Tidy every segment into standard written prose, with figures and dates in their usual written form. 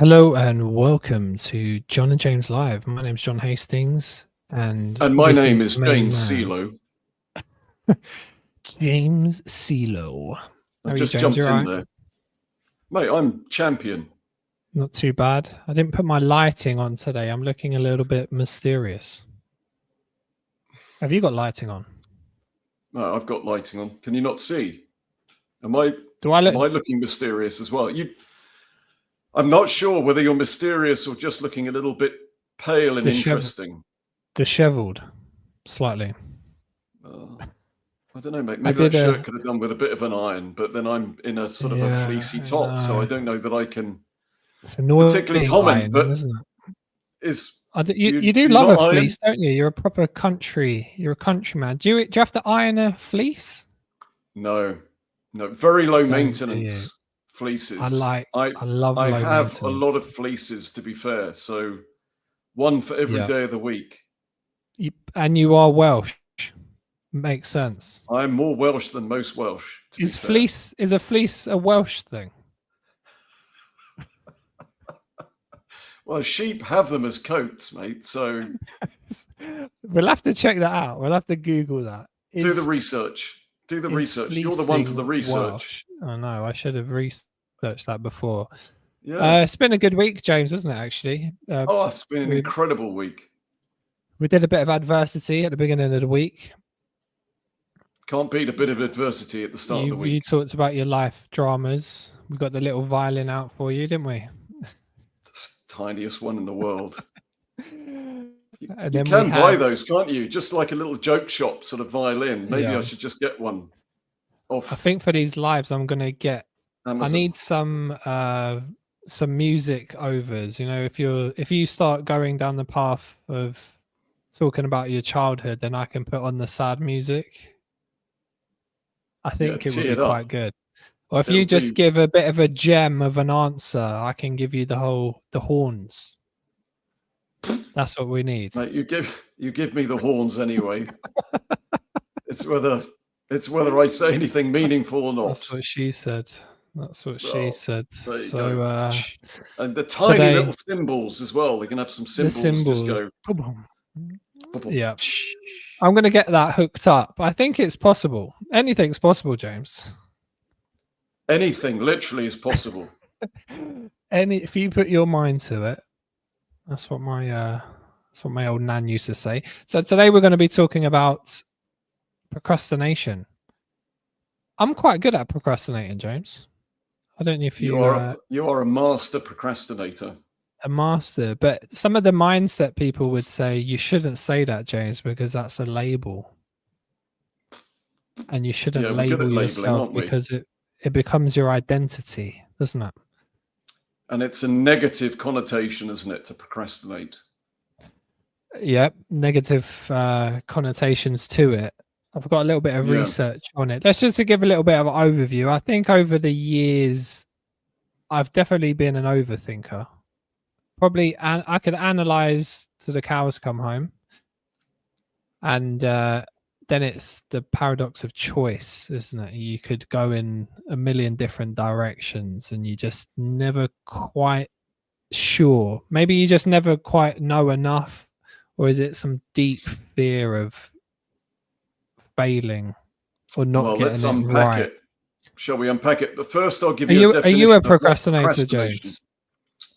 Hello and welcome to John and James Live. My name's John Hastings, and my this name is is the main James man, Seilo. James Seilo. How I've are you, just James? You jumped all in right? there. Mate, I'm champion. Not too bad. I didn't put my lighting on today. I'm looking a little bit mysterious. Have you got lighting on? No, I've got lighting on. Can you not see? Am I Do I am I look looking mysterious as well? I'm not sure whether you're mysterious or just looking a little bit pale and interesting. disheveled slightly? I don't know, mate. I Maybe that did shirt a could have done with a bit of an iron, but then I'm in a sort of a yeah. fleecy I top, so I know. don't know that I can It's annoying particularly comment. ironing, But isn't it? You do do you love not a iron? fleece, don't you? You're a proper country. You're a countryman. Do you have to iron a fleece? No, very low Don't do you? maintenance fleeces. I I love I low have a lot of maintenance. fleeces, to be fair. So one for every Yeah. day of the week. And you are Welsh. Makes sense. I'm more Welsh than most Welsh, to be fair. Is a fleece a Welsh thing? Well, sheep have them as coats, mate. So We'll have to check that out. We'll have to Google that. do the research. Do the research. You're the one for the Fleecing research. Welsh? I know. I should have researched that before. Yeah. It's been a good week, James, isn't it? Actually. It's been an incredible week. We did a bit of adversity at the beginning of the week. Can't beat a bit of adversity at the start of the week. You talked about your life dramas. We got the little violin out for you, didn't we? The tiniest one in the world. You can buy those, can't you? Just like a little joke shop sort of violin. Maybe I should just get one off. I think for these lives, I'm gonna get. Amazon. I need some music overs. You know, if you start going down the path of talking about your childhood, then I can put on the sad music. I think it would be quite good. Or if you just give a bit of a gem of an answer, I can give you the horns. That's what we need. Mate, you give me the horns anyway. It's whether I say anything meaningful or not. That's what she said. She said. So and the tiny little cymbals as well. They can have some cymbals. Just go. Yeah. I'm going to get that hooked up. I think it's possible. Anything's possible, James. Anything literally is possible. If you put your mind to it. That's what my old nan used to say. So today we're going to be talking about procrastination. I'm quite good at procrastinating, James. I don't know if you are a master procrastinator. A master, but some of the mindset people would say you shouldn't say that, James, because that's a label, and you shouldn't label yourself because it becomes your identity, doesn't it? And it's a negative connotation, isn't it, to procrastinate? Yep, negative connotations to it. I've got a little bit of research on it. Let's just give a little bit of an overview. I think over the years, I've definitely been an overthinker. Probably, and I could analyze till the cows come home. And then it's the paradox of choice, isn't it? You could go in a million different directions and you just never quite sure. Maybe you just never quite know enough, or is it some deep fear of failing or not getting let's unpack right? it. Shall we unpack it? But first, I'll give you a definition. Are you a procrastinator, James?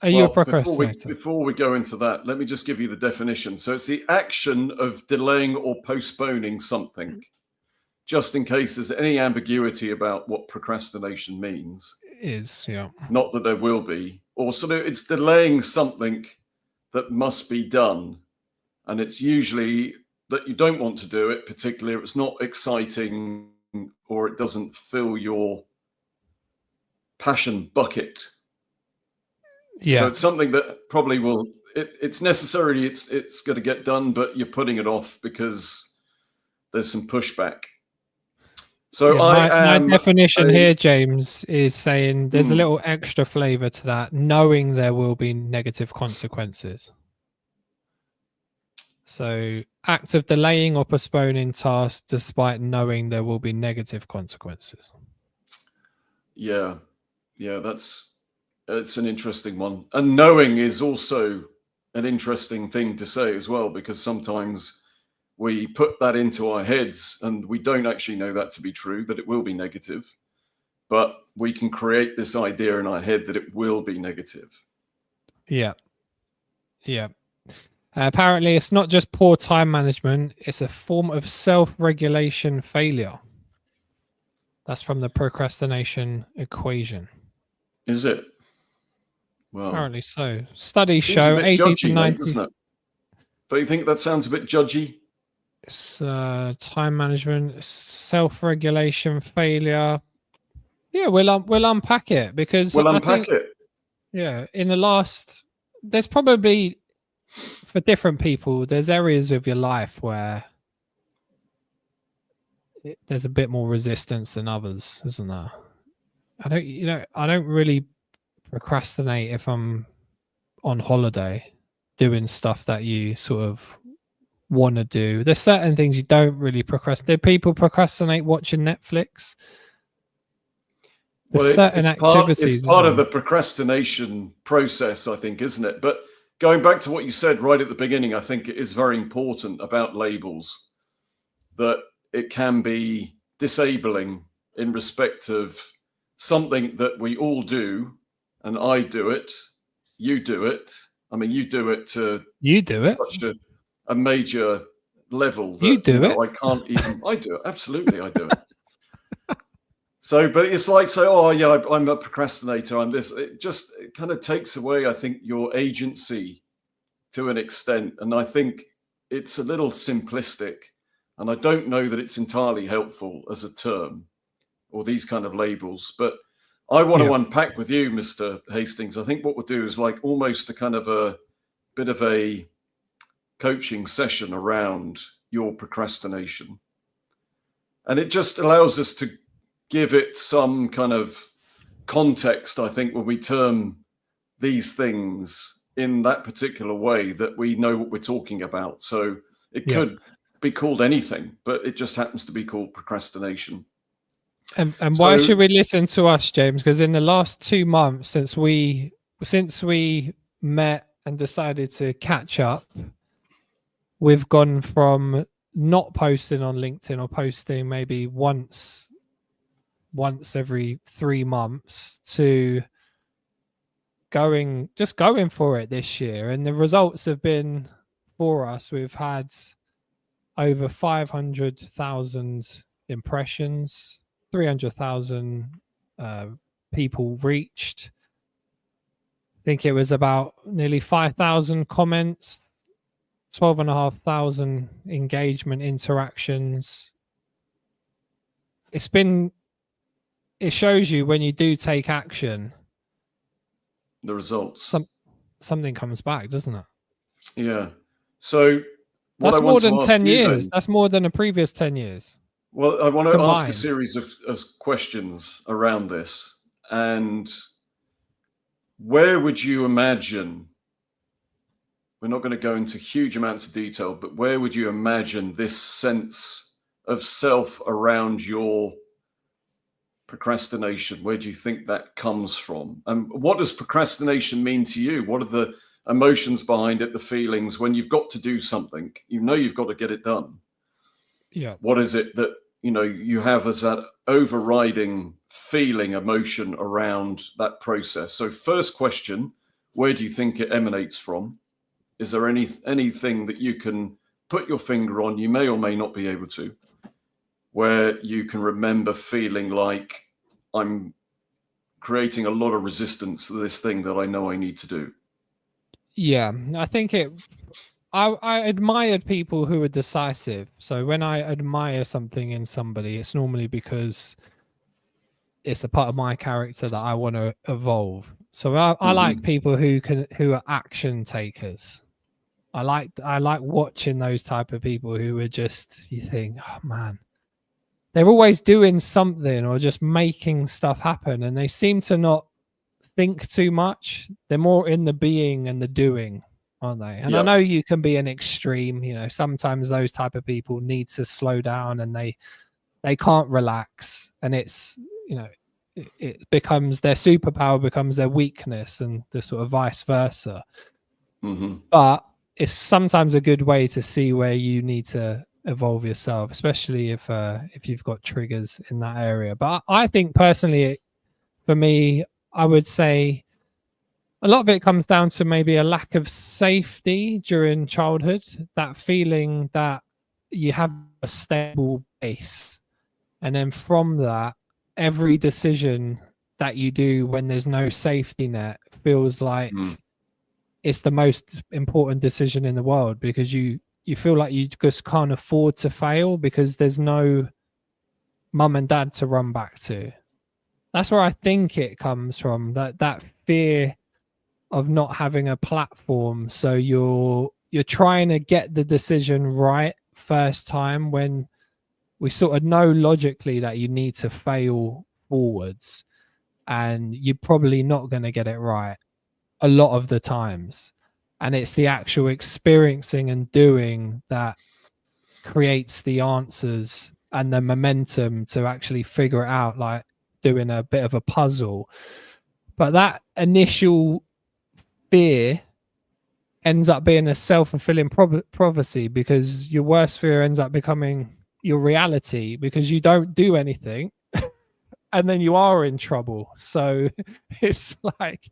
Are you a procrastinator? Before we go into that, let me just give you the definition. So it's the action of delaying or postponing something, just in case there's any ambiguity about what procrastination means. Not that there will be. Or sort of it's delaying something that must be done. And it's usually that you don't want to do it, particularly if it's not exciting or it doesn't fill your passion bucket. Yeah. So it's something that probably will. It's necessarily it's going to get done, but you're putting it off because there's some pushback. So my definition here, James, is saying there's a little extra flavor to that, knowing there will be negative consequences. So act of delaying or postponing tasks despite knowing there will be negative consequences. Yeah, that's It's an interesting one. And knowing is also an interesting thing to say as well, because sometimes we put that into our heads and we don't actually know that to be true, that it will be negative, but we can create this idea in our head that it will be negative. Yeah. Yeah. Apparently, it's not just poor time management, it's a form of self-regulation failure. That's from the procrastination equation. Is it? Well, apparently so. Studies seems show a bit 80 judgy, to mate, 90. doesn't it? Don't you think that sounds a bit judgy? It's time management, self-regulation failure. Yeah, we'll unpack it, because We'll I unpack think, it. yeah, in the last, there's probably, for different people, there's areas of your life where there's a bit more resistance than others, isn't there? I don't really procrastinate if I'm on holiday doing stuff that you sort of want to do. There's certain things you don't really procrastinate. Do people procrastinate watching Netflix? There's certain activities. It's part of the procrastination process, I think, isn't it? But going back to what you said right at the beginning, I think it is very important about labels, that it can be disabling in respect of something that we all do, and I do it, you do it. I mean, you do it to such a major level that I can't even. I do it, absolutely, I do it. So, but it's like, say, oh yeah, I'm a procrastinator, I'm this. It kind of takes away, I think, your agency to an extent, and I think it's a little simplistic, and I don't know that it's entirely helpful as a term, or these kind of labels. But I want to unpack with you, Mr. Hastings. I think what we'll do is like almost a kind of a bit of a coaching session around your procrastination, and it just allows us to give it some kind of context, I think, when we term these things in that particular way, that we know what we're talking about. So it could be called anything, but it just happens to be called procrastination. And why should we listen to us, James? Because in the last 2 months since we met and decided to catch up, we've gone from not posting on LinkedIn, or posting maybe once every 3 months, to going for it this year. And the results have been, for us, we've had over 500,000 impressions, 300,000 people reached. I think it was about nearly 5,000 comments, 12,500 engagement interactions. It shows you, when you do take action, the results. Something comes back, doesn't it? Yeah. So that's more than 10 years. That's more than the previous 10 years. Well, I want to ask a series of questions around this. And where would you imagine, we're not going to go into huge amounts of detail, but where would you imagine this sense of self around your procrastination? Where do you think that comes from? And what does procrastination mean to you? What are the emotions behind it, the feelings when you've got to do something? You know you've got to get it done. Yeah. What is it that you have as that overriding feeling, emotion around that process? So first question, where do you think it emanates from? Is there anything that you can put your finger on, you may or may not be able to, where you can remember feeling like, I'm creating a lot of resistance to this thing that I know I need to do? Yeah, I think I admired people who are decisive. So when I admire something in somebody, it's normally because it's a part of my character that I want to evolve. So I like people who are action takers. I like watching those type of people who are just, you think, oh man, they're always doing something or just making stuff happen, and they seem to not think too much. They're more in the being and the doing, aren't they? And I know you can be an extreme, sometimes those type of people need to slow down, and they can't relax, and it's, it becomes their superpower, becomes their weakness, and the sort of vice versa. Mm-hmm. But it's sometimes a good way to see where you need to evolve yourself, especially if you've got triggers in that area. But I think personally, for me, I would say a lot of it comes down to maybe a lack of safety during childhood, that feeling that you have a stable base. And then from that, every decision that you do when there's no safety net feels like it's the most important decision in the world, because you feel like you just can't afford to fail because there's no mum and dad to run back to. That's where I think it comes from, that fear of not having a platform. So you're trying to get the decision right first time, when we sort of know logically that you need to fail forwards, and you're probably not going to get it right a lot of the times. And it's the actual experiencing and doing that creates the answers and the momentum to actually figure it out, like doing a bit of a puzzle. But that initial fear ends up being a self-fulfilling prophecy, because your worst fear ends up becoming your reality, because you don't do anything and then you are in trouble. So it's like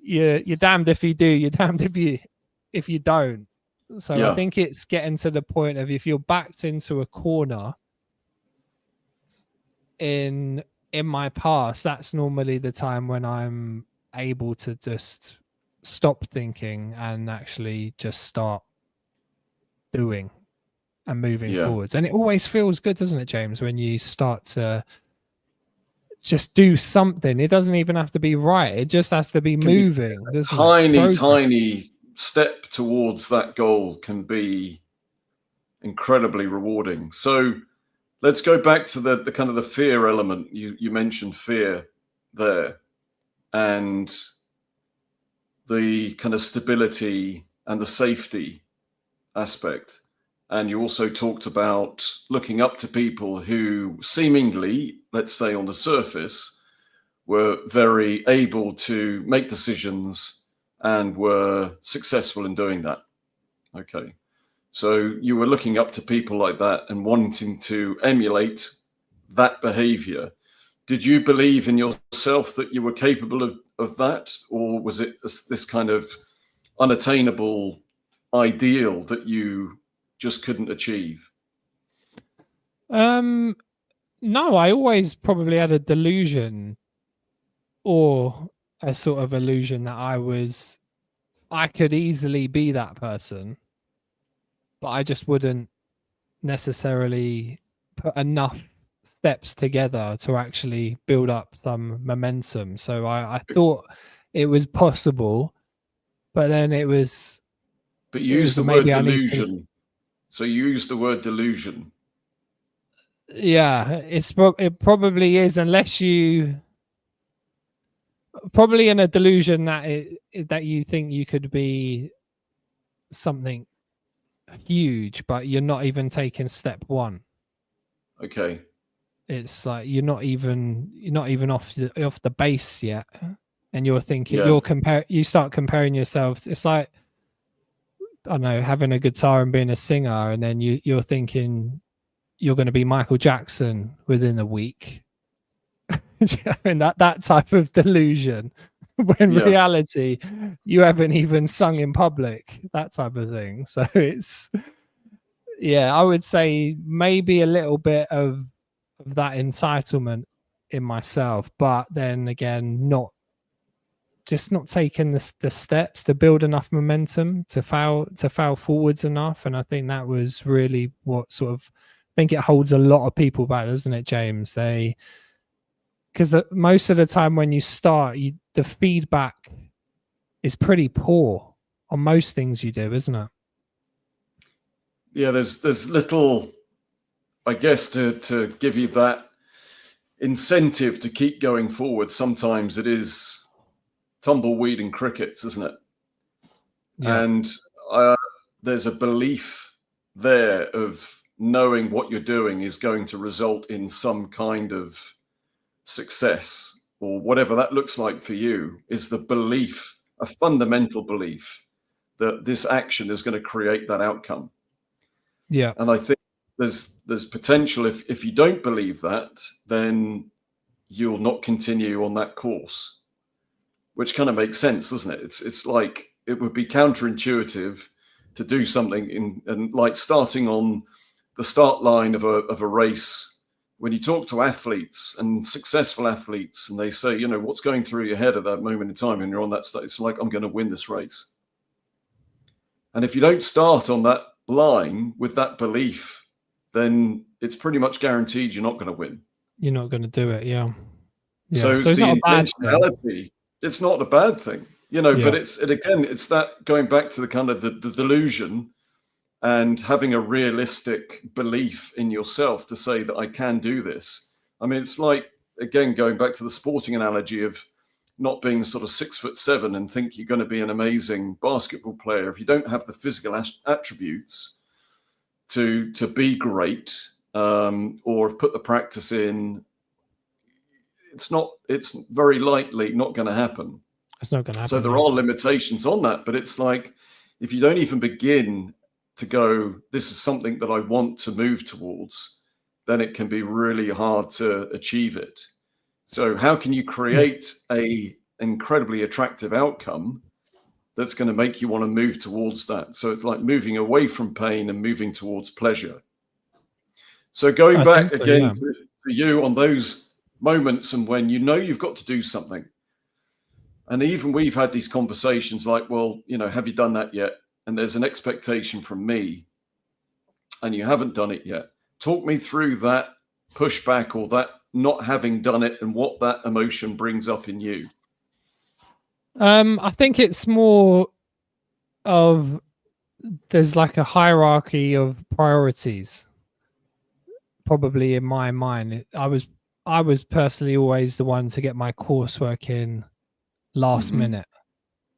you're damned if you do, you're damned if you don't. So I think it's getting to the point of, if you're backed into a corner in my past, that's normally the time when I'm able to just stop thinking and actually just start doing and moving forwards. And it always feels good, doesn't it, James, when you start to just do something. It doesn't even have to be right, it just has to be moving. Tiny step towards that goal can be incredibly rewarding. So let's go back to the kind of the fear element. You mentioned fear there, and the kind of stability and the safety aspect. And you also talked about looking up to people who seemingly, let's say on the surface, were very able to make decisions and were successful in doing that. Okay. So you were looking up to people like that and wanting to emulate that behavior. Did you believe in yourself that you were capable of that? Or was it this kind of unattainable ideal that you just couldn't achieve? No, I always probably had a delusion, or a sort of illusion, that I could easily be that person, but I just wouldn't necessarily put enough steps together to actually build up some momentum. So I thought it was possible, but then it was. But you use the word delusion. So you use the word delusion. Yeah, it probably is, unless you probably in a delusion that you think you could be something huge, but you're not even taking step one. Okay. It's like you're not even off the base yet, and you're thinking you start comparing yourself. It's like, I don't know, having a guitar and being a singer, and then you're thinking you're going to be Michael Jackson within a week. I mean, that type of delusion, when reality you haven't even sung in public, that type of thing. So it's, I would say maybe a little bit of that entitlement in myself, but then again, not taking the steps to build enough momentum to fail forwards enough. And I think that was really what sort of, I think it holds a lot of people back, doesn't it, James? Because most of the time when you start, the feedback is pretty poor on most things you do, isn't it? Yeah, there's little, I guess, to give you that incentive to keep going forward. Sometimes it is tumbleweed and crickets, isn't it? Yeah. And there's a belief there of knowing what you're doing is going to result in some kind of success or whatever that looks like for you is the belief, a fundamental belief that this action is going to create that outcome. Yeah. And I think there's potential if you don't believe that, then you'll not continue on that course, which kind of makes sense, doesn't it? It's like it would be counterintuitive to do something and like starting on the start line of a race. When you talk to athletes and successful athletes and they say, you know, what's going through your head at that moment in time and you're on that stage, it's like, I'm going to win this race. And if you don't start on that line with that belief, then it's pretty much guaranteed you're not going to win. You're not going to do it. Yeah. So it's the intentionality. It's not a bad thing, you know, but it's that going back to the kind of the delusion and having a realistic belief in yourself to say that I can do this. I mean, it's like, again, going back to the sporting analogy of not being sort of 6'7" and think you're going to be an amazing basketball player. If you don't have the physical attributes to be great, or put the practice in, it's very likely not going to happen. It's not going to happen. So there are limitations on that, but it's like, if you don't even begin to go, this is something that I want to move towards, then it can be really hard to achieve it. So how can you create a incredibly attractive outcome that's going to make you want to move towards that? So it's like moving away from pain and moving towards pleasure. So going back again to you on those moments and when you know you've got to do something. And even we've had these conversations like, well, you know, have you done that yet? And there's an expectation from me and you haven't done it yet. Talk me through that pushback or that not having done it and what that emotion brings up in you. I think it's more of, there's like a hierarchy of priorities probably in my mind. I was personally always the one to get my coursework in last minute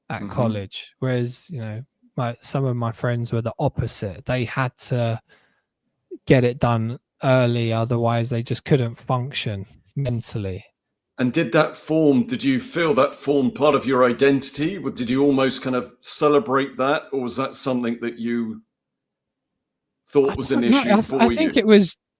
at college, whereas, you know, some of my friends were the opposite. They had to get it done early, otherwise they just couldn't function mentally. And did you feel that formed part of your identity? Did you almost kind of celebrate that? Or was that something that you thought was an issue for you? I think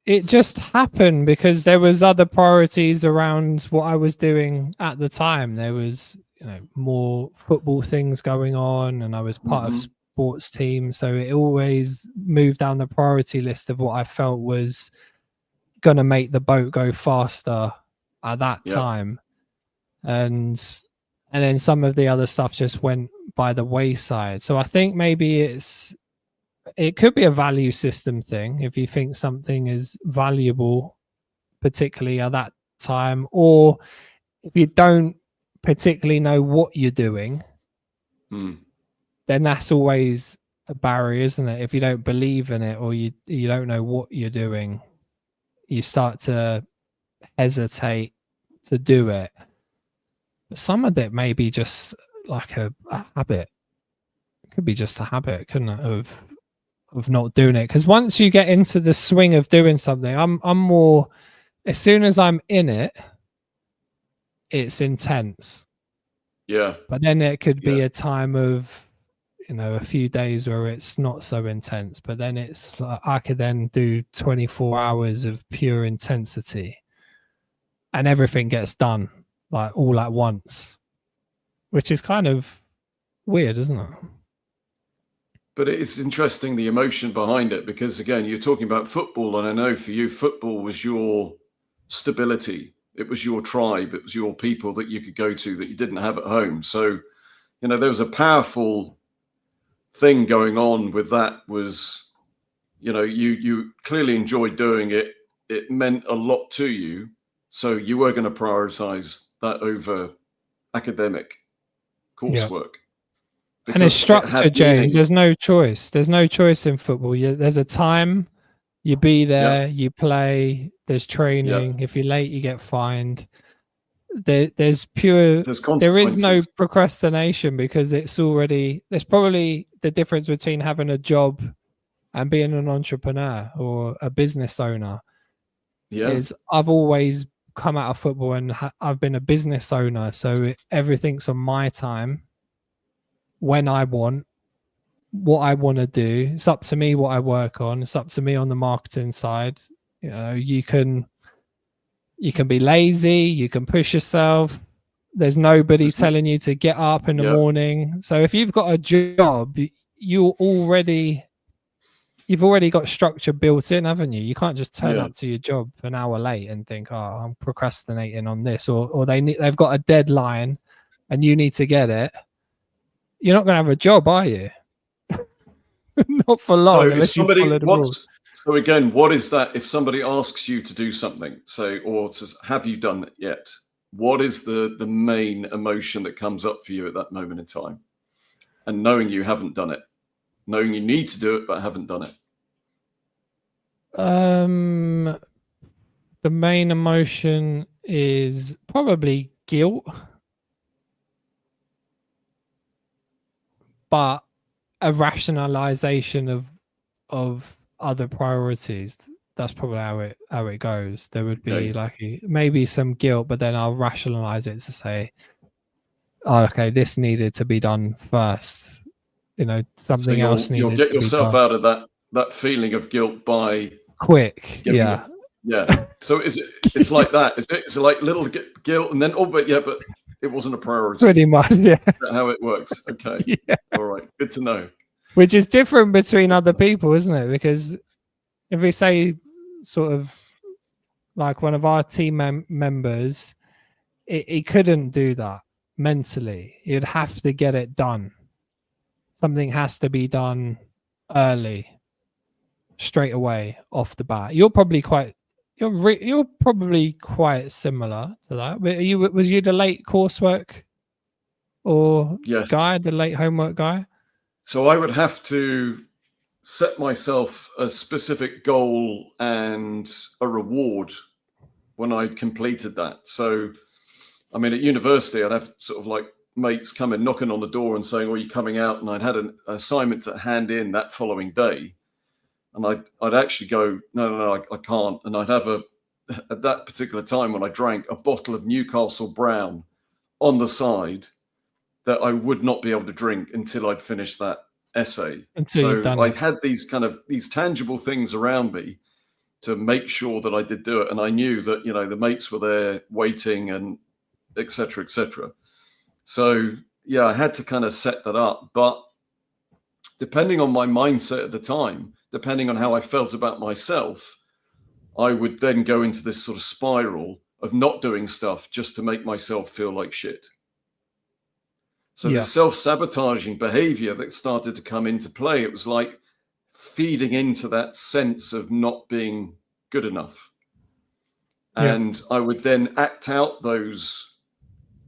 it just happened because there was other priorities around what I was doing at the time. There was, you know, more football things going on and I was part of sports team. So it always moved down the priority list of what I felt was going to make the boat go faster at that time. And then some of the other stuff just went by the wayside. So I think maybe it could be a value system thing. If you think something is valuable, particularly at that time, or if you don't particularly know what you're doing, then that's always a barrier, isn't it? If you don't believe in it or you don't know what you're doing, you start to hesitate to do it. But some of it may be just like a habit. It could be just a habit, couldn't it, of not doing it? Because once you get into the swing of doing something, I'm more, as soon as I'm in it, it's intense. Yeah. But then it could be a time of, you know, a few days where it's not so intense, but then it's like I could then do 24 hours of pure intensity and everything gets done like all at once, which is kind of weird, isn't it? But it's interesting, the emotion behind it, because again, you're talking about football, and I know for you, football was your stability. It was your tribe. It was your people that you could go to that you didn't have at home. So, you know, there was a powerful thing going on with that. Was, you know, you clearly enjoyed doing it. It meant a lot to you. So you were going to prioritize that over academic coursework. And it's structured, James. There's no choice. There's no choice in football. There's a time, you be there, you play, there's training. If you're late, you get fined. There is no procrastination because it's already, there's probably the difference between having a job and being an entrepreneur or a business owner. Is I've always come out of football and I've been a business owner, so everything's on my time, when I want, what I want to do. It's up to me what I work on. It's up to me on the marketing side. You know, you can be lazy, you can push yourself. There's nobody telling you to get up in the morning. So if you've got a job, you've already got structure built in, haven't you? You can't just turn up to your job an hour late and think, "Oh, I'm procrastinating on this," or they've got a deadline and you need to get it. You're not going to have a job, are you? Not for long, So unless you follow the rules. So again, what is that? If somebody asks you to do something, say, or says, "Have you done it yet?" What is the main emotion that comes up for you at that moment in time? And knowing you haven't done it, knowing you need to do it but haven't done it. The main emotion is probably guilt, but a rationalization of other priorities. That's probably how it goes. There would be maybe some guilt, but then I'll rationalize it to say, "Oh, okay, this needed to be done first. You know, something else needed to be done." You'll get yourself out of that feeling of guilt by quick. Yeah. So it's like that. Is it like little guilt and then but it wasn't a priority. Pretty much, yeah. Is that how it works? Okay. Yeah. All right. Good to know. Which is different between other people, isn't it? Because if we say sort of like one of our team members, he couldn't do that mentally. He'd have to get it done. Something has to be done early, straight away, off the bat. You're probably quite similar to that. Was you the late coursework or guy, the late homework guy? So I would have to set myself a specific goal and a reward when I completed that. So, I mean, at university, I'd have sort of like mates coming, knocking on the door and saying, "Oh, you're coming out?" And I'd had an assignment to hand in that following day. And I'd actually go, no, I can't. And I'd have at that particular time when I drank, a bottle of Newcastle Brown on the side that I would not be able to drink until I'd finished that essay. So I had these tangible things around me to make sure that I did do it. And I knew that, you know, the mates were there waiting and et cetera, et cetera. So yeah, I had to kind of set that up. But depending on my mindset at the time, depending on how I felt about myself, I would then go into this sort of spiral of not doing stuff just to make myself feel like shit. So the self-sabotaging behavior that started to come into play, it was like feeding into that sense of not being good enough. And I would then act out those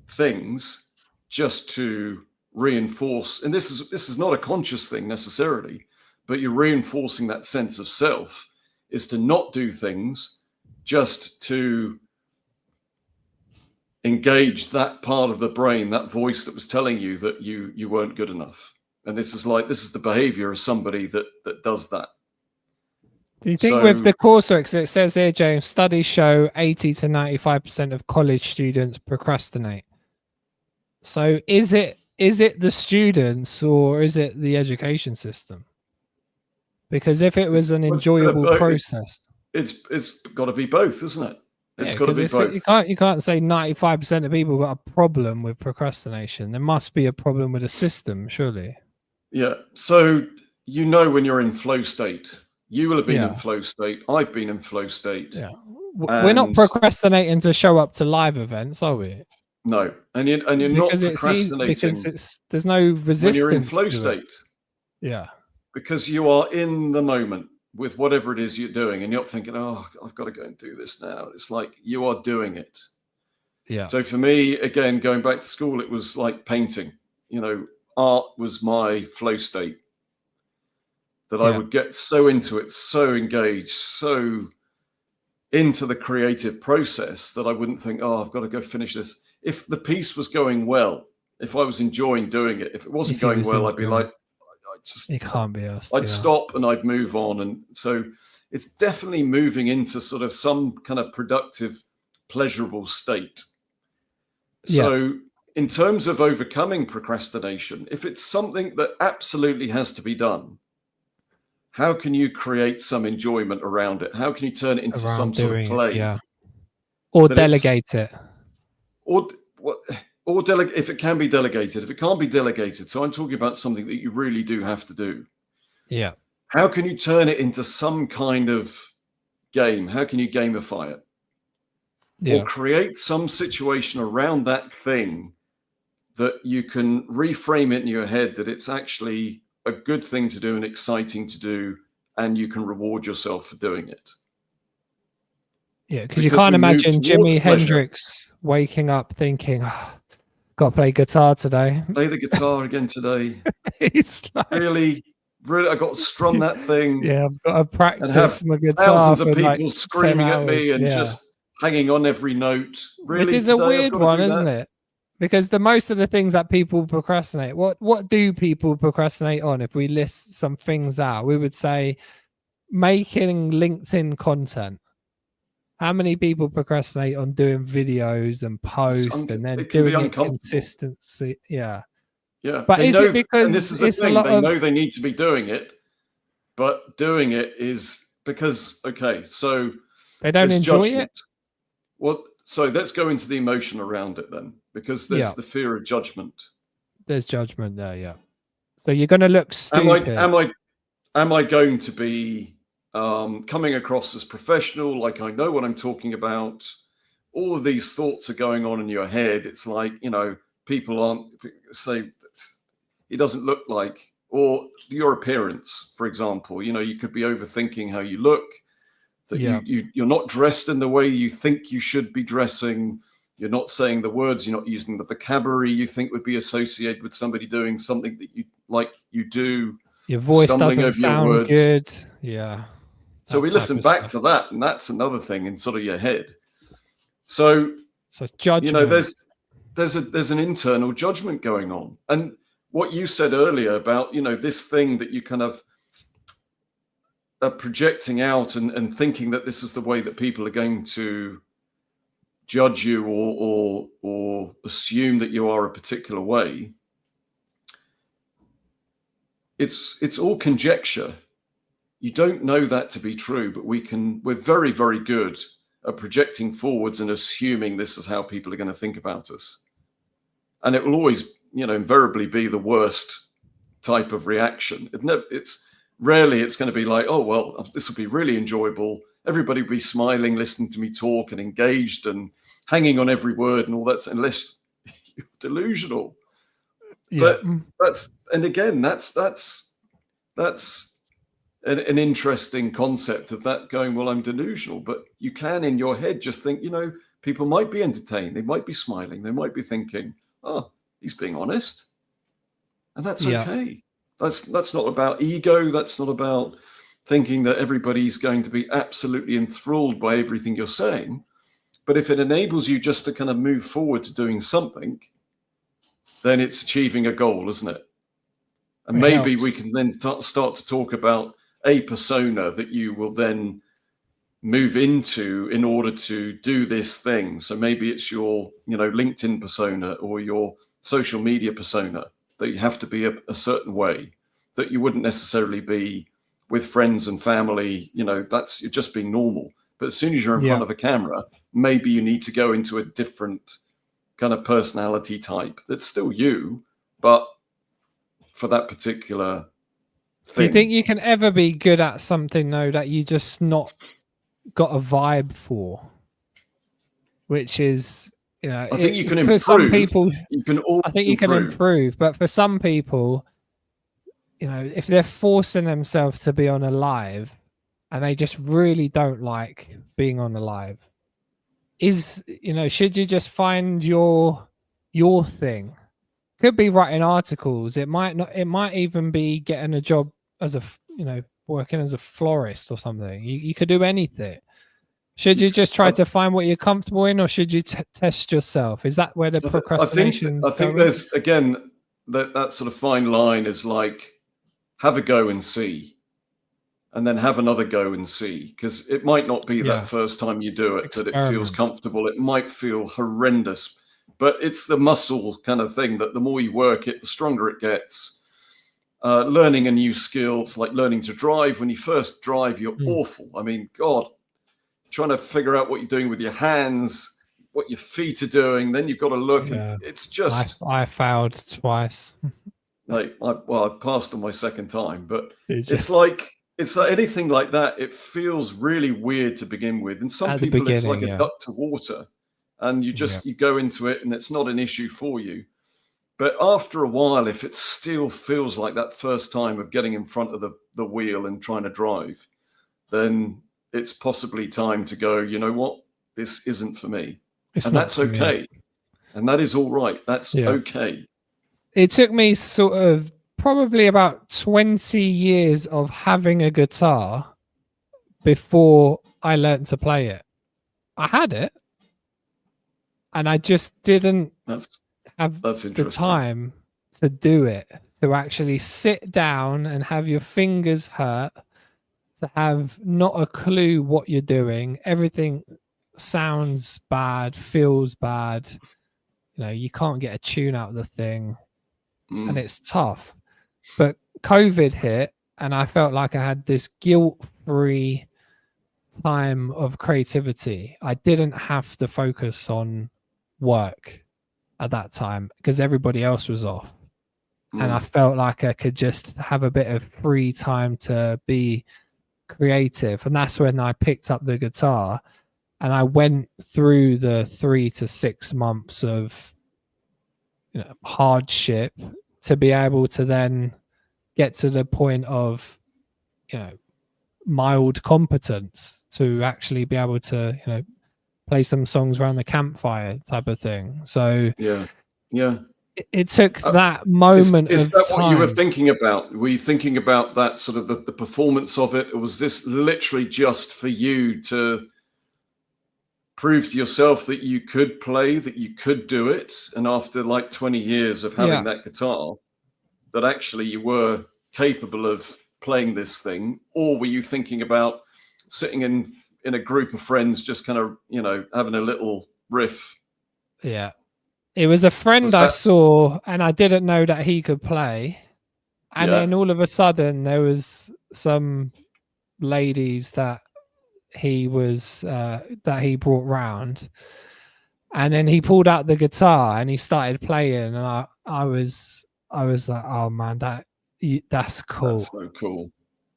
things just to reinforce. And this is not a conscious thing necessarily, but you're reinforcing that sense of self, is to not do things just to engage that part of the brain, that voice that was telling you that you weren't good enough. And this is the behavior of somebody that does that. Do you think with the coursework, it says here, James, studies show 80 to 95% of college students procrastinate. So is it the students or is it the education system? Because if it was an enjoyable process, it's got to be both, isn't it? It's got to be both. You can't say 95% of people got a problem with procrastination. There must be a problem with the system, surely. Yeah. So you know when you're in flow state. You will have been in flow state. I've been in flow state. Yeah. We're not procrastinating to show up to live events, are we? No. And you're not procrastinating because there's no resistance when you're in flow state. Yeah. Because you are in the moment with whatever it is you're doing, and you're not thinking, "Oh, I've got to go and do this now." It's like you are doing it. Yeah. So for me, again, going back to school, it was like painting. You know, art was my flow state. That I would get so into it, so engaged, so into the creative process that I wouldn't think, "Oh, I've got to go finish this." If the piece was going well, if I was enjoying doing it, if it wasn't going well, I'd be like, it can't be us. I'd stop and I'd move on. And so it's definitely moving into sort of some kind of productive pleasurable state. Yeah. So in terms of overcoming procrastination, if it's something that absolutely has to be done, how can you create some enjoyment around it? How can you turn it into some sort of play? Yeah. Or delegate it. Or delegate if it can be delegated. If it can't be delegated, so I'm talking about something that you really do have to do. Yeah. How can you turn it into some kind of game? How can you gamify it? Yeah. Or create some situation around that thing that you can reframe it in your head that it's actually a good thing to do and exciting to do, and you can reward yourself for doing it. Yeah, because you can't imagine Jimi Hendrix waking up thinking, oh, got to play guitar today. Play the guitar again today. It's like, really, I got to strum that thing. Yeah, I've got to practice my guitar. Thousands of people like screaming at me and just hanging on every note. Really, which is a weird one, isn't it? Because the most of the things that people procrastinate, what do people procrastinate on? If we list some things out, we would say making LinkedIn content. How many people procrastinate on doing videos and posts and then doing it consistency? Yeah. Yeah. But is it because this is the thing, they know they need to be doing it, but doing it is because, okay, so they don't enjoy it? Well, so let's go into the emotion around it then, because there's the fear of judgment. There's judgment there, yeah. So you're going to look stupid. Am I going to be coming across as professional, like I know what I'm talking about? All of these thoughts are going on in your head. It's like, people aren't say it doesn't look like, or your appearance, for example. You could be overthinking how you look, that you're not dressed in the way you think you should be dressing. You're not saying the words, you're not using the vocabulary you think would be associated with somebody doing something that you do. Your voice doesn't sound good. Yeah. So we listen back to that, and that's another thing in sort of your head. So it's judgment. There's an internal judgment going on. And what you said earlier about, this thing that you kind of are projecting out and thinking that this is the way that people are going to judge you or assume that you are a particular way. It's all conjecture. You don't know that to be true, but we're very, very good at projecting forwards and assuming this is how people are going to think about us. And it will always, invariably be the worst type of reaction. It's rarely it's going to be like, oh, well, this will be really enjoyable. Everybody will be smiling, listening to me talk and engaged and hanging on every word and all that, unless you're delusional. Yeah. But that's an interesting concept of that going, well, I'm delusional. But you can in your head just think, people might be entertained. They might be smiling. They might be thinking, oh, he's being honest. And that's okay. That's not about ego. That's not about thinking that everybody's going to be absolutely enthralled by everything you're saying. But if it enables you just to kind of move forward to doing something, then it's achieving a goal, isn't it? And maybe we can then start to talk about a persona that you will then move into in order to do this thing. So maybe it's your, LinkedIn persona or your social media persona, that you have to be a certain way, that you wouldn't necessarily be with friends and family. You're just being normal. But as soon as you're in front of a camera, maybe you need to go into a different kind of personality type that's still you, but for that particular thing. Do you think you can ever be good at something, though, that you just not got a vibe for? Which is, I think you can improve. For some people, I think you can improve. But for some people, if they're forcing themselves to be on a live and they just really don't like being on a live, should you just find your thing? Could be writing articles. It might not. It might even be getting a job as working as a florist or something. You could do anything. Should you just try to find what you're comfortable in, or should you test yourself? Is that where the procrastination? I think there's, again, that sort of fine line is like, have a go and see. and then have another go and see, because it might not be that first time you do it that it feels comfortable. It might feel horrendous, but it's the muscle kind of thing that the more you work it, the stronger it gets. Learning a new skill, like learning to drive. When you first drive, you're awful. I mean, God, trying to figure out what you're doing with your hands, what your feet are doing. Then you've got to look, and it's just. I failed twice. Like, I passed on my second time, but it's like anything like that. It feels really weird to begin with, and some people it's like a duck to water, and you just you go into it, and it's not an issue for you. But after a while, if it still feels like that first time of getting in front of the wheel and trying to drive, then it's possibly time to go, you know what, this isn't for me. And that's okay. And that is all right. That's okay. It took me sort of probably about 20 years of having a guitar before I learned to play it. I had it, and I just didn't have the time to do it, to actually sit down and have your fingers hurt, to have not a clue what you're doing. Everything sounds bad, feels bad. You know, you can't get a tune out of the thing, and it's tough. But COVID hit, and I felt like I had this guilt-free time of creativity. I didn't have to focus on work at that time because everybody else was off. And I felt like I could just have a bit of free time to be creative. And that's when I picked up the guitar, and I went through the 3 to 6 months of hardship to be able to then get to the point of mild competence to actually be able to play some songs around the campfire type of thing. So it took that moment. Is that time. What you were thinking about? Were you thinking about that sort of the performance of it, or was this literally just for you to prove to yourself that you could play, that you could do it, and after like 20 years of having that guitar, that actually you were capable of playing this thing? Or were you thinking about sitting in a group of friends just kind of having a little riff? It was a friend I saw, and I didn't know that he could play, and then all of a sudden there was some ladies that he brought round, and then he pulled out the guitar and he started playing, and I was like, oh man, that's cool. That's so cool.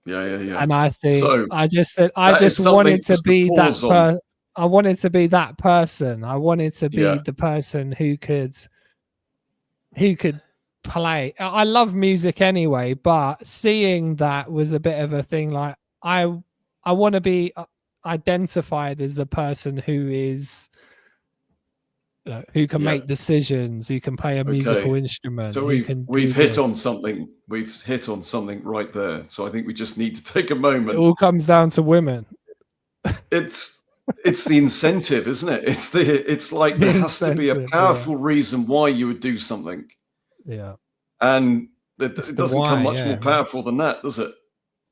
Yeah. And I think I just wanted to be that I wanted to be that person. I wanted to be the person who could play. I love music anyway, but seeing that was a bit of a thing. Like I want to be identified as the person who is who can make decisions, who can play a musical instrument. So we've hit on something. We've hit on something right there. So I think we just need to take a moment. It all comes down to women. It's the incentive, isn't it? It's like there has to be a powerful reason why you would do something. Yeah. And it doesn't come much more powerful than that, does it?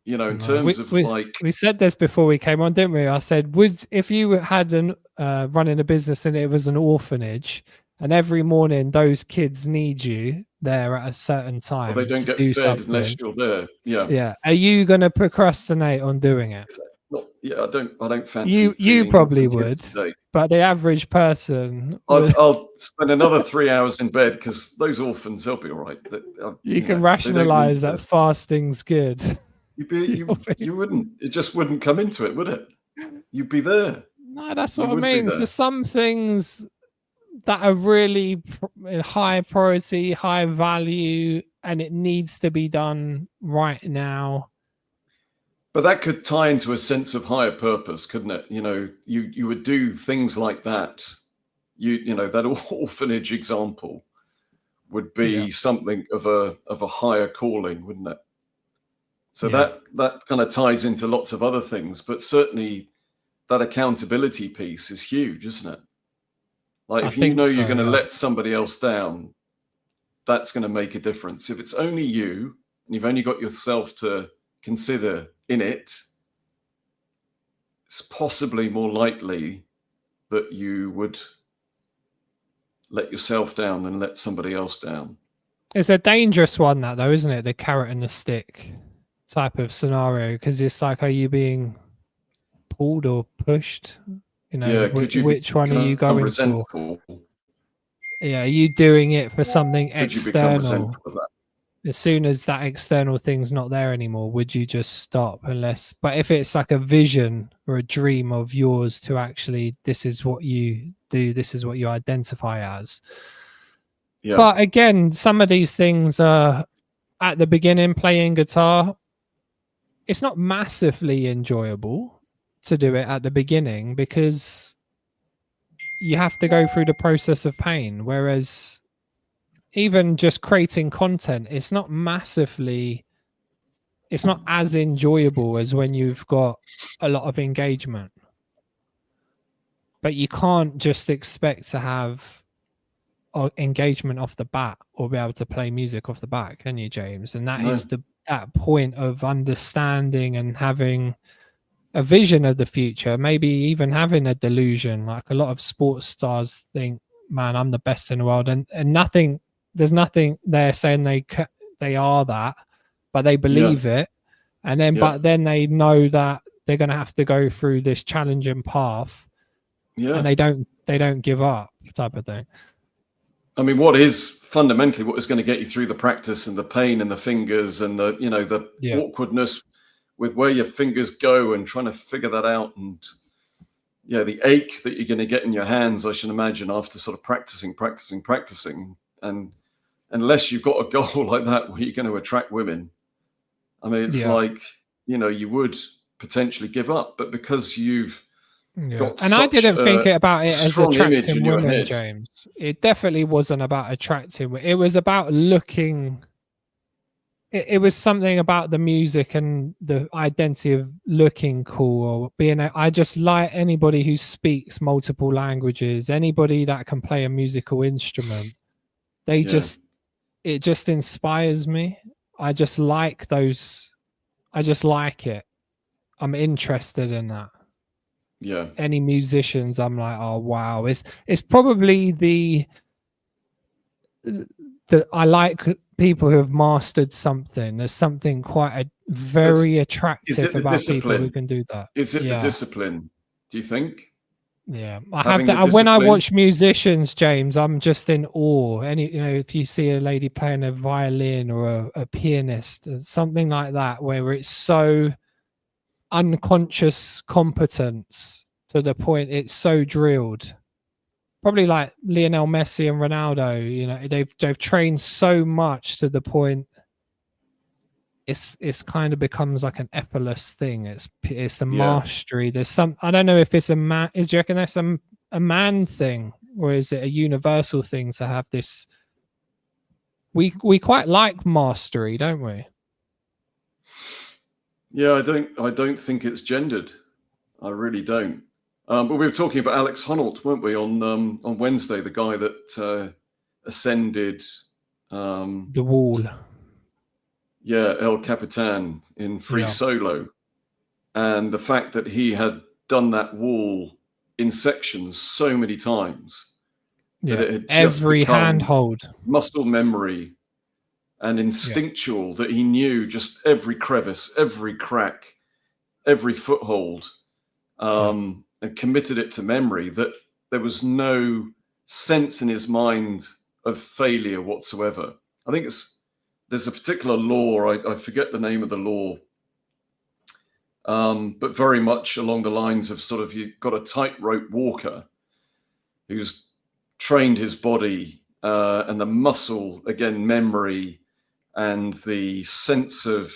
In terms of we said this before we came on, didn't we? I said, if you had running a business and it was an orphanage, and every morning those kids need you there at a certain time, they don't get fed unless you're there. Yeah. Are you going to procrastinate on doing it? I don't fancy you probably would, but the average person I'll spend another 3 hours in bed, because those orphans, they'll be all right. You can rationalize that fasting's good. You wouldn't. It just wouldn't come into it, would it? You'd be there. No, that's what I mean. So some things that are really high priority, high value, and it needs to be done right now. But that could tie into a sense of higher purpose, couldn't it? You would do things like that. That orphanage example would be something of a higher calling, wouldn't it? So that kind of ties into lots of other things, but certainly that accountability piece is huge, isn't it? Like if you're going to let somebody else down, that's going to make a difference. If it's only you and you've only got yourself to consider in it, it's possibly more likely that you would let yourself down than let somebody else down. It's a dangerous one, that though, isn't it? The carrot and the stick type of scenario, because it's like, are you being pulled or pushed? You know, Yeah, which one are you going resentful? For? Yeah, are you doing it for something could you become external? resentful of that? As soon as that external thing's not there anymore, would you just stop? Unless, but if it's like a vision or a dream of yours to actually, this is what you do, this is what you identify as. Yeah. But again, some of these things are at the beginning, playing guitar, it's not massively enjoyable to do it at the beginning because you have to go through the process of pain. Whereas even just creating content, it's not as enjoyable as when you've got a lot of engagement. But you can't just expect to have engagement off the bat or be able to play music off the bat, can you, James? And that is that point of understanding and having a vision of the future, maybe even having a delusion. Like a lot of sports stars think, man, I'm the best in the world, and there's nothing there saying they are that, but they believe it, and then but then they know that they're going to have to go through this challenging path, and they don't give up, type of thing. I mean, what is fundamentally what is going to get you through the practice and the pain in the fingers and the, you know, the awkwardness with where your fingers go and trying to figure that out, and the ache that you're going to get in your hands, I should imagine, after sort of practicing, and unless you've got a goal like that where you're going to attract women, I mean, it's like, you know, you would potentially give up, but because you've got and I didn't think about it as attracting women, James. It definitely wasn't about attracting. It was about looking. It was something about the music and the identity of looking cool or being. I just like anybody who speaks multiple languages, anybody that can play a musical instrument. It just inspires me. I just like those. I just like it. I'm interested in that. Yeah. Any musicians, I'm like, oh wow. It's probably the I like people who have mastered something. There's something quite very attractive about people who can do that. Is it the discipline, do you think? Yeah, I have that. When I watch musicians, James, I'm just in awe. If you see a lady playing a violin or a pianist, something like that, where it's so unconscious competence to the point it's so drilled. Probably like Lionel Messi and Ronaldo, you know, they've trained so much to the point it's kind of becomes like an effortless thing. It's the mastery. There's some, I don't know if it's a man. Do you reckon that's a man thing, or is it a universal thing to have this? We quite like mastery, don't we? Yeah, I don't think it's gendered. I really don't. But we were talking about Alex Honnold, weren't we, on Wednesday? The guy that ascended the wall. Yeah, El Capitan in free solo, and the fact that he had done that wall in sections so many times that it had every handhold, muscle memory, and instinctual, that he knew just every crevice, every crack, every foothold, and committed it to memory, that there was no sense in his mind of failure whatsoever. I think there's a particular law, I forget the name of the law, but very much along the lines of sort of, you've got a tightrope walker who's trained his body and the muscle, again, memory, and the sense of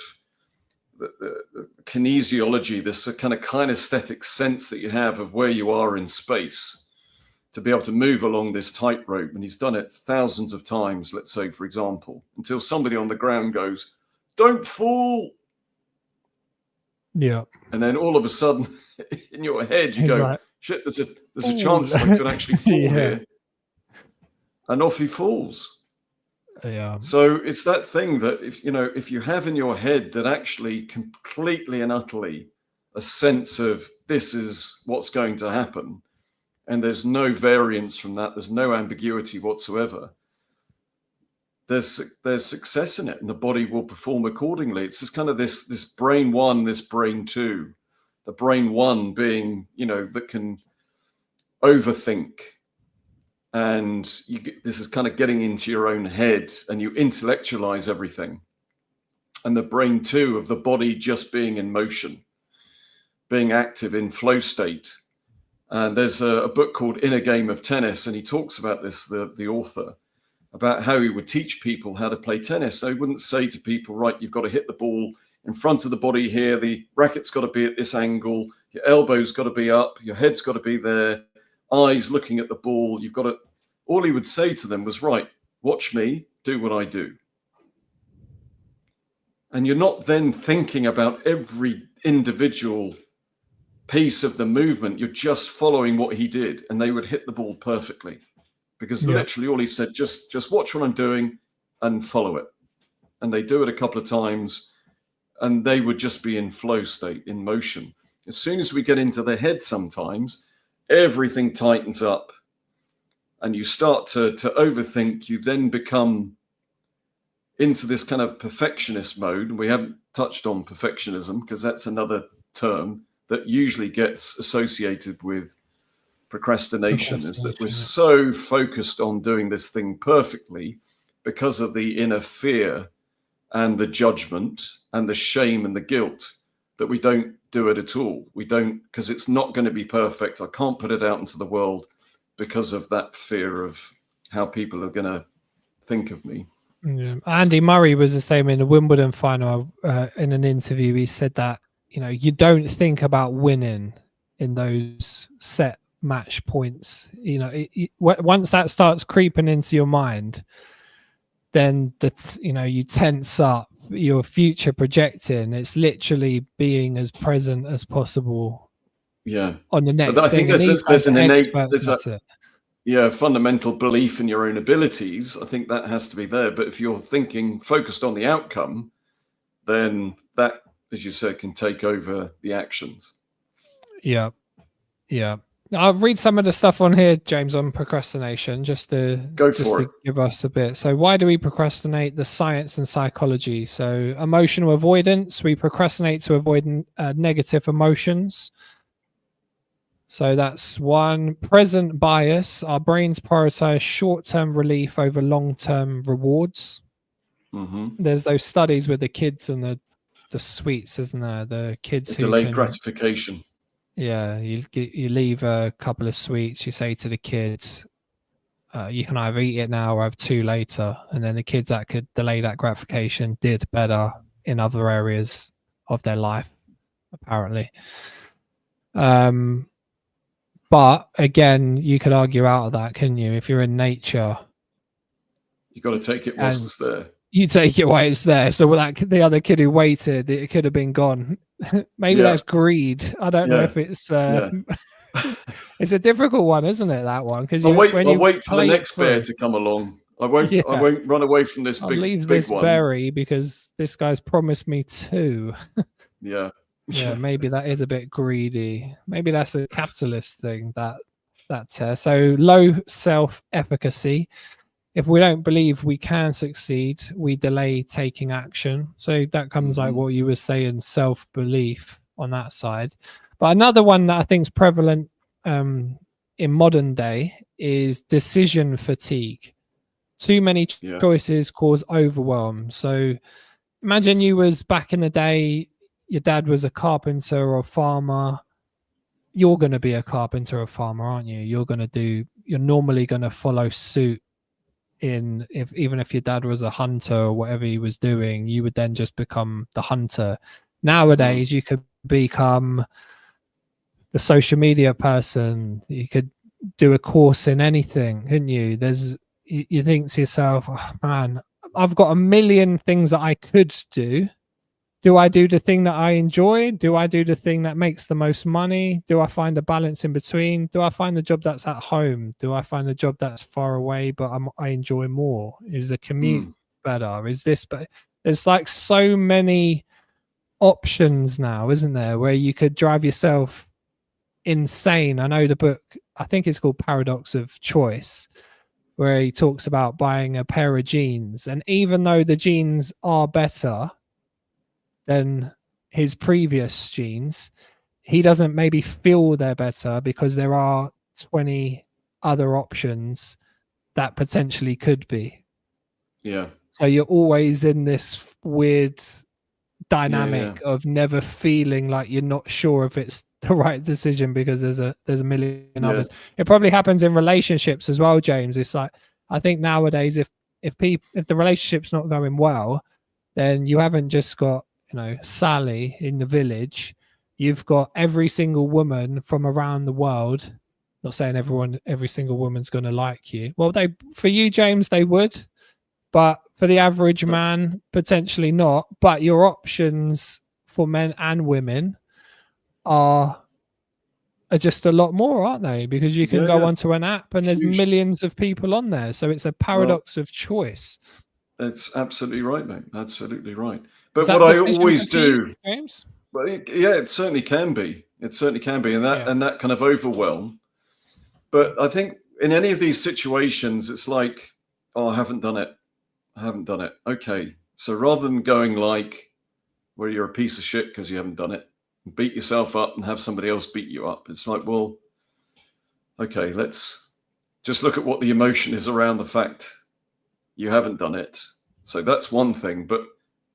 the kinesiology, this kind of kinesthetic sense that you have of where you are in space, to be able to move along this tightrope. And he's done it thousands of times, let's say, for example, until somebody on the ground goes, "Don't fall." Yeah. And then all of a sudden in your head, you go, like, shit, there's a chance I could actually fall here. And off he falls. Yeah. So it's that thing that if you have in your head that actually completely and utterly a sense of this is what's going to happen, and there's no variance from that, there's no ambiguity whatsoever, there's success in it, and the body will perform accordingly. It's just kind of this brain one, this brain two. The brain one being, that can overthink, and this is kind of getting into your own head, and you intellectualize everything. And the brain two of the body just being in motion, being active in flow state. And there's a book called In a Game of Tennis, and he talks about this, the author, about how he would teach people how to play tennis. So he wouldn't say to people, right, you've got to hit the ball in front of the body here, the racket's got to be at this angle, your elbow's got to be up, your head's got to be there, eyes looking at the ball. You've got to, all he would say to them was, right, watch me, do what I do. And you're not then thinking about every individual piece of the movement. You're just following what he did, and they would hit the ball perfectly. Because literally all he said, just watch what I'm doing and follow it. And they do it a couple of times, and they would just be in flow state, in motion. As soon as we get into the head sometimes, everything tightens up and you start to overthink. You then become into this kind of perfectionist mode. We haven't touched on perfectionism because that's another term that usually gets associated with procrastination, is that we're so focused on doing this thing perfectly because of the inner fear and the judgment and the shame and the guilt that we don't do it at all. We don't, because it's not going to be perfect. I can't put it out into the world because of that fear of how people are going to think of me. Yeah. Andy Murray was the same in the Wimbledon final. In an interview, he said that, you don't think about winning in those set match points. Once that starts creeping into your mind, then you tense up, your future projecting. It's literally being as present as possible. Yeah. On the next but I thing. think there's an innate, a fundamental belief in your own abilities. I think that has to be there. But if you're focused on the outcome, then that, as you said, can take over the actions. Yeah. I'll read some of the stuff on here, James, on procrastination, just to give us a bit. So why do we procrastinate? The science and psychology. So emotional avoidance, we procrastinate to avoid negative emotions. So that's one. Present bias, our brains prioritize short-term relief over long-term rewards. Mm-hmm. There's those studies with the kids and the sweets, isn't there? The kids who delayed gratification. Yeah, you leave a couple of sweets. You say to the kids, "You can either eat it now or have two later." And then the kids that could delay that gratification did better in other areas of their life, apparently. But again, you could argue out of that, couldn't you? If you're in nature, you got to take it whilst it's there. You take it while it's there. So the other kid who waited, it could have been gone. Maybe that's greed. I don't know if it's it's a difficult one, isn't it, that one? Because I'll wait for the next bear to come along. I won't run away from this I'll big leave big this one. berry because this guy's promised me two. Yeah, maybe that is a bit greedy. Maybe that's a capitalist thing, so low self-efficacy. If we don't believe we can succeed, we delay taking action. So that comes like what you were saying, self-belief on that side. But another one that I think is prevalent in modern day is decision fatigue. Too many choices cause overwhelm. So imagine you was back in the day, your dad was a carpenter or a farmer. You're going to be a carpenter or farmer, aren't you? You're normally going to follow suit. Even if your dad was a hunter or whatever he was doing, you would then just become the hunter. Nowadays, you could become the social media person. You could do a course in anything, couldn't you? You think to yourself, oh, man, I've got a million things that I could do. do I do the thing that I enjoy? Do I do the thing that makes the most money? Do I find a balance in between? Do I find the job that's at home? Do I find a job that's far away but I enjoy more? Is the commute better? Is this? But there's like so many options now, isn't there, where you could drive yourself insane. I know the book, I think it's called Paradox of Choice, where he talks about buying a pair of jeans, and even though the jeans are better than his previous jeans, he doesn't maybe feel they're better because there are 20 other options that potentially could be. Yeah. So you're always in this weird dynamic of never feeling like you're not sure if it's the right decision because there's a million others. It probably happens in relationships as well, James. It's like, I think nowadays if the relationship's not going well, then you haven't just got, you know, Sally in the village, you've got every single woman from around the world. Not saying every single woman's going to like you. Well, for you, James, they would, but for the average man, potentially not. But your options for men and women are just a lot more, aren't they? Because you can go onto an app and there's millions of people on there. So it's a paradox of choice. That's absolutely right, mate. Absolutely right. But what I always do, James? well, it certainly can be. It certainly can be, and that kind of overwhelm. But I think in any of these situations, it's like, oh, I haven't done it. I haven't done it. Okay. So rather than going like, where you're a piece of shit because you haven't done it, beat yourself up and have somebody else beat you up, it's like, well, okay, let's just look at what the emotion is around the fact you haven't done it. So that's one thing. But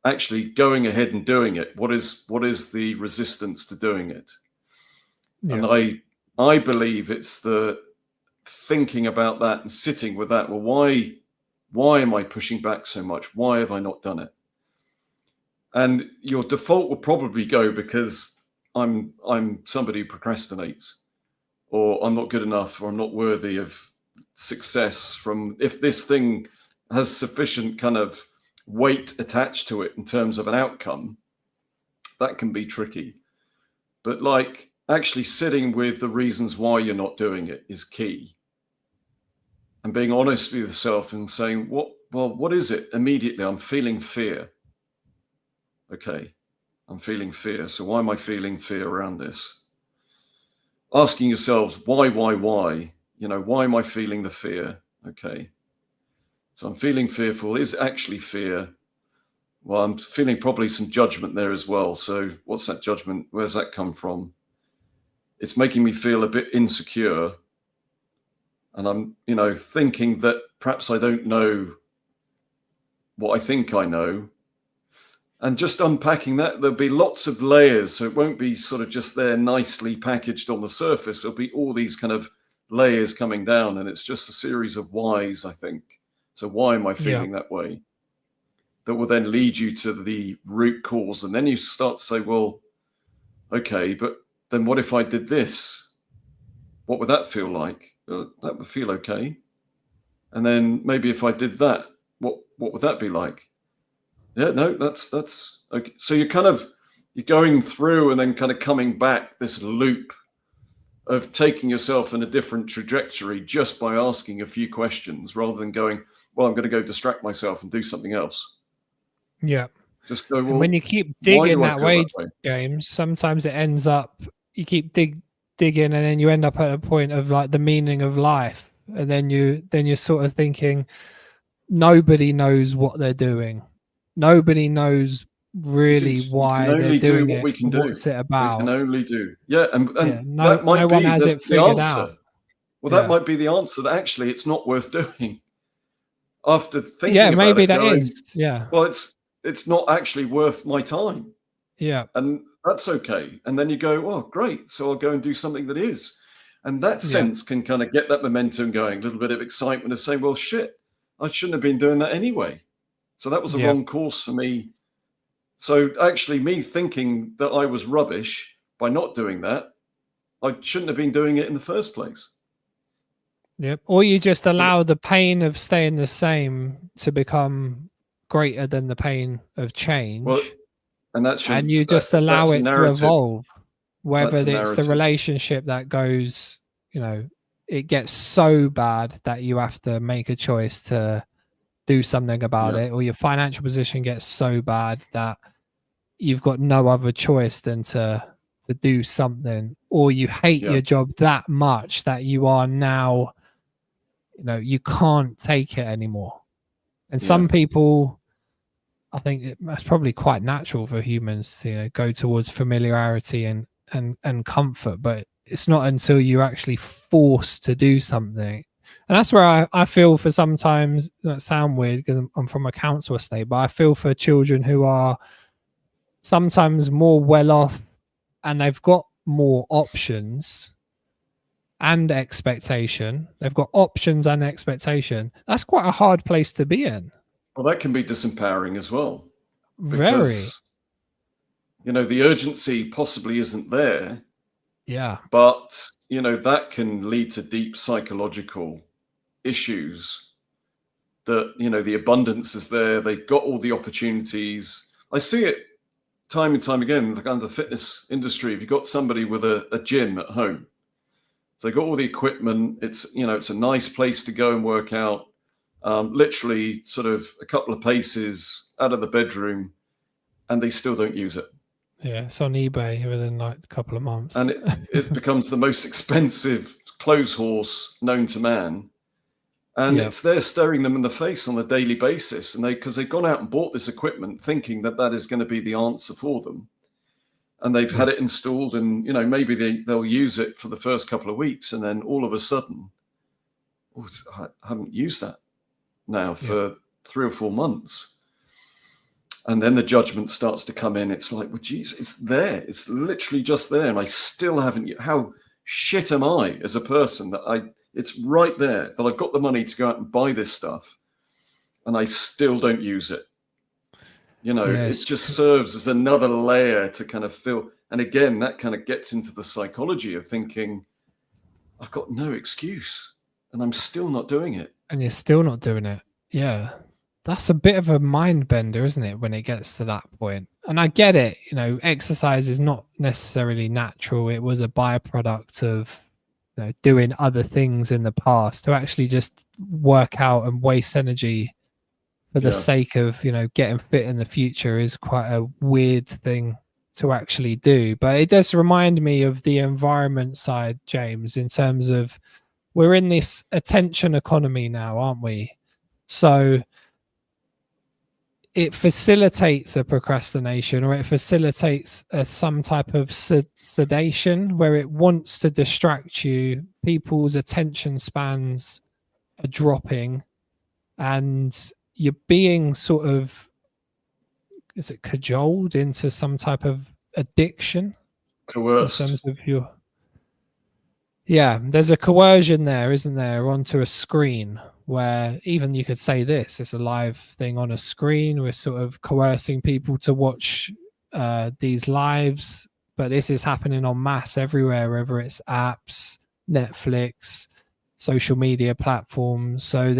actually going ahead and doing it, what is the resistance to doing it? And I believe it's the thinking about that and sitting with that. Well, why am I pushing back so much? Why have I not done it? And your default will probably go because I'm somebody who procrastinates, or I'm not good enough, or I'm not worthy of success. From if this thing has sufficient kind of weight attached to it in terms of an outcome, that can be tricky. But like actually sitting with the reasons why you're not doing it is key. And being honest with yourself and saying, what is it? Immediately, I'm feeling fear. Okay, I'm feeling fear. So why am I feeling fear around this? Asking yourselves, why? You know, why am I feeling the fear? Okay. So I'm feeling fearful. Is actually fear? Well, I'm feeling probably some judgment there as well. So what's that judgment? Where's that come from? It's making me feel a bit insecure. And I'm, you know, thinking that perhaps I don't know what I think I know. And just unpacking that, there'll be lots of layers. So it won't be sort of just there nicely packaged on the surface. There'll be all these kind of layers coming down. And it's just a series of whys, I think. So why am I feeling that way? That will then lead you to the root cause. And then you start to say, well, okay, but then what if I did this? What would that feel like? That would feel okay. And then maybe if I did that, what would that be like? Yeah, no, that's okay. So you're going through and then kind of coming back this loop of taking yourself in a different trajectory just by asking a few questions rather than going, well, I'm going to go distract myself and do something else. Yeah. Just go, well, and when you keep digging that way, James, sometimes it ends up, you keep digging and then you end up at a point of like the meaning of life. And then you're sort of thinking, nobody knows what they're doing. Nobody knows really why they're doing it. We can do. What's it about? We can only do. Yeah. And that might be the answer. Well, that might be the answer, that actually it's not worth doing. After thinking about maybe it, that is. Yeah. Well, it's not actually worth my time. Yeah. And that's okay. And then you go, oh, great. So I'll go and do something that is. And that sense can kind of get that momentum going, a little bit of excitement of saying, well, shit, I shouldn't have been doing that anyway. So that was a wrong course for me. So actually me thinking that I was rubbish by not doing that, I shouldn't have been doing it in the first place. Yep. Or you just allow the pain of staying the same to become greater than the pain of change. Well, And you just allow it to evolve, whether it's the narrative. relationship that goes, it gets so bad that you have to make a choice to do something about it, or your financial position gets so bad that you've got no other choice than to do something, or you hate your job that much that you are now, you can't take it anymore. And some people, I think that's probably quite natural for humans to go towards familiarity and comfort, but it's not until you're actually forced to do something. And that's where I feel for sometimes, that sound weird because I'm from a council estate, but I feel for children who are sometimes more well off and they've got more options and expectation. They've got options and expectation. That's quite a hard place to be in. Well, that can be disempowering as well. Very. Because, the urgency possibly isn't there. Yeah. But, that can lead to deep psychological issues that, the abundance is there. They've got all the opportunities. I see it time and time again, like under the fitness industry. If you've got somebody with a gym at home, so they've got all the equipment. It's, it's a nice place to go and work out. Literally sort of a couple of paces out of the bedroom, and they still don't use it. Yeah, it's on eBay within like a couple of months. And it becomes the most expensive clothes horse known to man. And it's there staring them in the face on a daily basis. And because they've gone out and bought this equipment thinking that is going to be the answer for them. And they've had it installed and, maybe they'll use it for the first couple of weeks. And then all of a sudden, I haven't used that now for 3 or 4 months. And then the judgment starts to come in. It's like, well, geez, it's there. It's literally just there. And I still haven't. How shit am I as a person that it's right there, that I've got the money to go out and buy this stuff and I still don't use it. It just serves as another layer to kind of fill. And again, that kind of gets into the psychology of thinking, I've got no excuse and I'm still not doing it. And you're still not doing it. Yeah. That's a bit of a mind bender, isn't it, when it gets to that point? And I get it, exercise is not necessarily natural. It was a byproduct of doing other things in the past. To actually just work out and waste energy for the sake of, getting fit in the future is quite a weird thing to actually do. But it does remind me of the environment side, James, in terms of we're in this attention economy now, aren't we? So it facilitates a procrastination, or it facilitates some type of sedation where it wants to distract you. People's attention spans are dropping and you're being sort of, is it cajoled into some type of addiction? Coerced. In terms of there's a coercion there, isn't there, onto a screen where even you could say it's a live thing on a screen. We're sort of coercing people to watch these lives, but this is happening en masse everywhere, whether it's apps, Netflix, social media platforms. So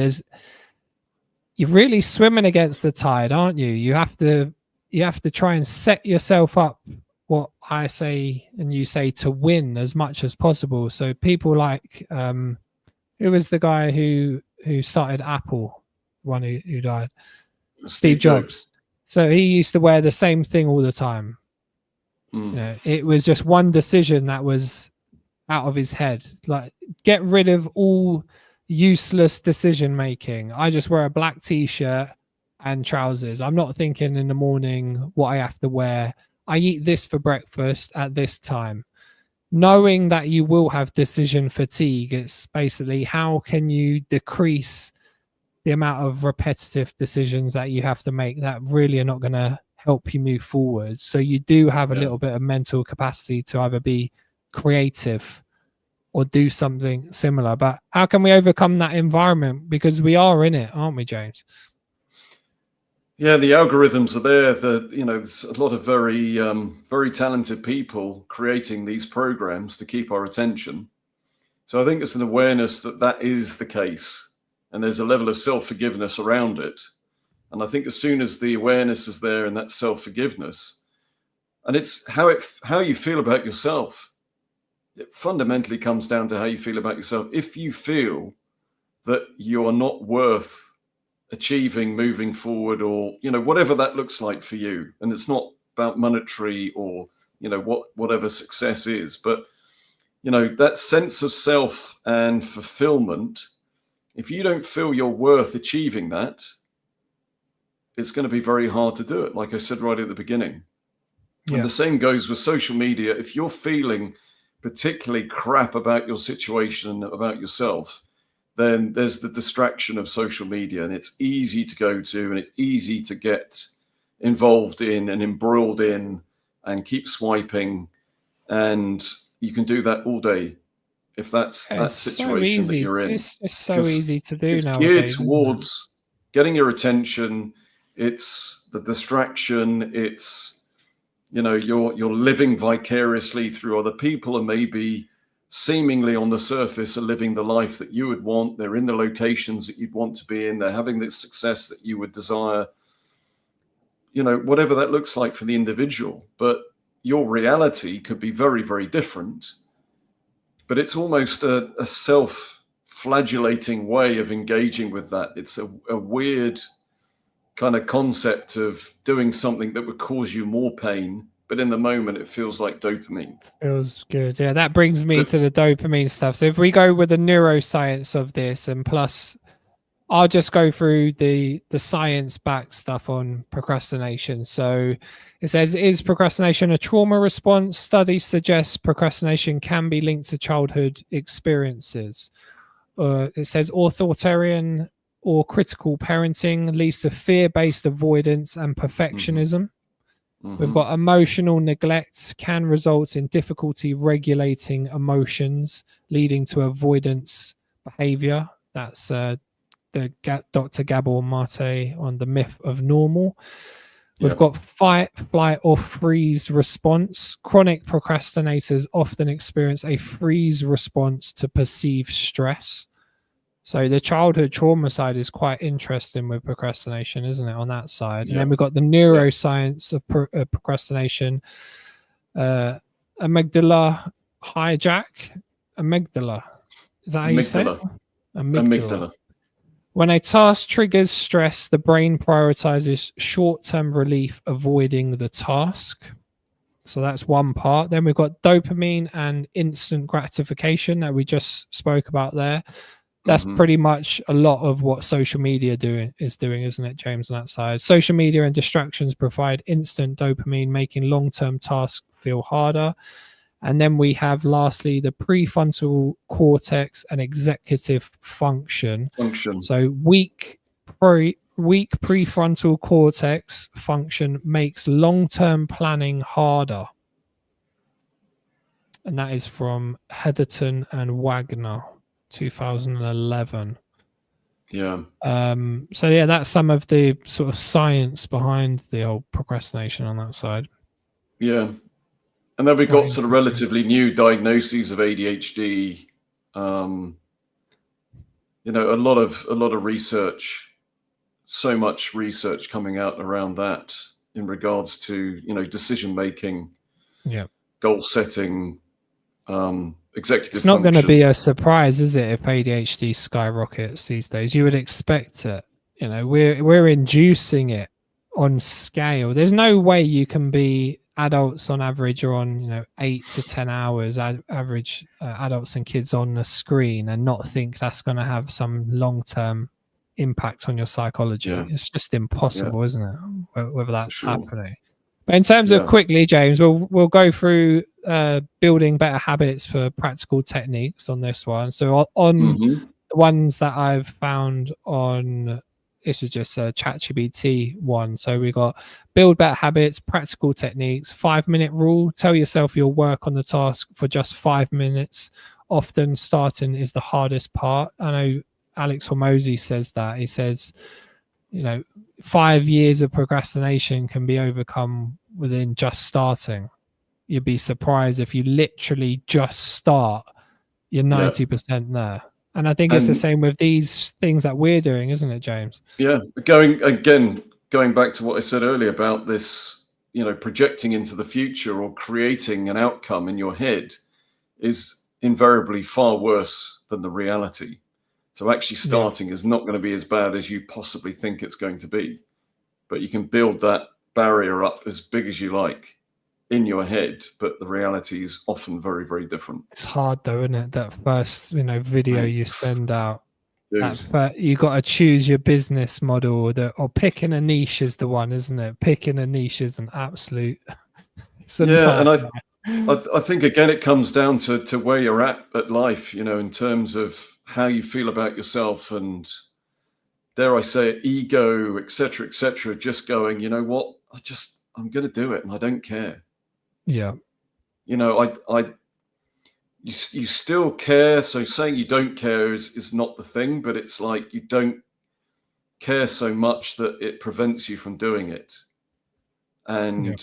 you're really swimming against the tide, aren't you? You have to try and set yourself up, what I say and you say, to win as much as possible. So people like who was the guy who started Apple, the one who died? Steve Jobs. So he used to wear the same thing all the time. It was just one decision that was out of his head. Like, get rid of all useless decision making. I just wear a black t-shirt and trousers. I'm not thinking in the morning what I have to wear. I eat this for breakfast at this time. Knowing that you will have decision fatigue, it's basically how can you decrease the amount of repetitive decisions that you have to make that really are not going to help you move forward. So you do have a little bit of mental capacity to either be creative or do something similar. But how can we overcome that environment? Because we are in it, aren't we, James? Yeah, the algorithms are there. There's a lot of very, very talented people creating these programs to keep our attention. So I think it's an awareness that is the case, and there's a level of self-forgiveness around it. And I think as soon as the awareness is there and that self-forgiveness, And it's how you feel about yourself. It fundamentally comes down to how you feel about yourself. If you feel that you are not worth achieving, moving forward, or, you know, whatever that looks like for you, and it's not about monetary or, you know, whatever success is, but, you know, that sense of self and fulfillment, if you don't feel you're worth achieving that, it's going to be very hard to do it, like I said right at the beginning. Yeah. And the same goes with social media. If you're feeling particularly crap about your situation, about yourself, then there's the distraction of social media, and it's easy to go to, and it's easy to get involved in and embroiled in and keep swiping. And you can do that all day if that's that situation that you're in. It's so easy to do now. It's geared towards getting your attention. It's the distraction. It's, you know, you're living vicariously through other people, and maybe seemingly on the surface are living the life that you would want. They're in the locations that you'd want to be in. They're having the success that you would desire, you know, whatever that looks like for the individual. But your reality could be very, very different. But it's almost a self-flagellating way of engaging with that. It's a weird kind of concept of doing something that would cause you more pain, but in the moment it feels like dopamine. Feels good. Yeah, that brings me to the dopamine stuff. So if we go with the neuroscience of this, and plus I'll just go through the science-backed stuff on procrastination. So it says, is procrastination a trauma response? Studies suggest procrastination can be linked to childhood experiences. It says authoritarian or critical parenting leads to fear-based avoidance and perfectionism. Mm-hmm. We've got emotional neglect can result in difficulty regulating emotions, leading to avoidance behavior. That's Dr. Gabor Mate on the myth of normal. We've got fight, flight, or freeze response. Chronic procrastinators often experience a freeze response to perceived stress. So the childhood trauma side is quite interesting with procrastination, isn't it, on that side? And then we've got the neuroscience of procrastination. Amygdala hijack. Amygdala. Is that how you say it? Amygdala. When a task triggers stress, the brain prioritizes short-term relief, avoiding the task. So that's one part. Then we've got dopamine and instant gratification that we just spoke about there. That's pretty much a lot of what social media is doing, isn't it, James, on that side? Social media and distractions provide instant dopamine, making long-term tasks feel harder. And then we have, lastly, the prefrontal cortex and executive function. So weak prefrontal cortex function makes long-term planning harder. And that is from Heatherton and Wagner, 2011. Yeah. So yeah, that's some of the sort of science behind the old procrastination on that side. Yeah. And then we've got sort of relatively new diagnoses of ADHD. You know, a lot of research, so much research coming out around that in regards to, you know, decision making, goal setting, executive It's not function. going to be a surprise, is it, if ADHD skyrockets these days? You would expect it. You know, we're inducing it on scale. There's no way you can be adults on average are on, you know, 8 to 10 hours average adults and kids on the screen and not think that's going to have some long-term impact on your psychology. It's just impossible, isn't it, whether that's happening. But in terms of quickly, James, we'll go through building better habits for practical techniques on this one. So on the ones that I've found on, this is just a ChatGPT one. So we got build better habits, practical techniques, 5-minute rule. Tell yourself you'll work on the task for just 5 minutes. Often starting is the hardest part. I know Alex Hormozy says that. He says, you know, 5 years of procrastination can be overcome within just starting. You'd be surprised if you literally just start, you're 90% there. And I think it's the same with these things that we're doing, isn't it, James? Yeah. Going back to what I said earlier about this projecting into the future or creating an outcome in your head is invariably far worse than the reality. So actually starting is not going to be as bad as you possibly think it's going to be. But you can build that barrier up as big as you like in your head, but the reality is often very, very different. It's hard though, isn't it? That first, video you send out. But you got to choose your business model, or picking a niche is the one, isn't it? Picking a niche is an absolute. And I think again it comes down to where you're at life, in terms of how you feel about yourself and, dare I say it, ego, etc., etc. Just going, you know what, I'm going to do it, and I don't care. Yeah. You still care. So saying you don't care is not the thing, but it's like you don't care so much that it prevents you from doing it. And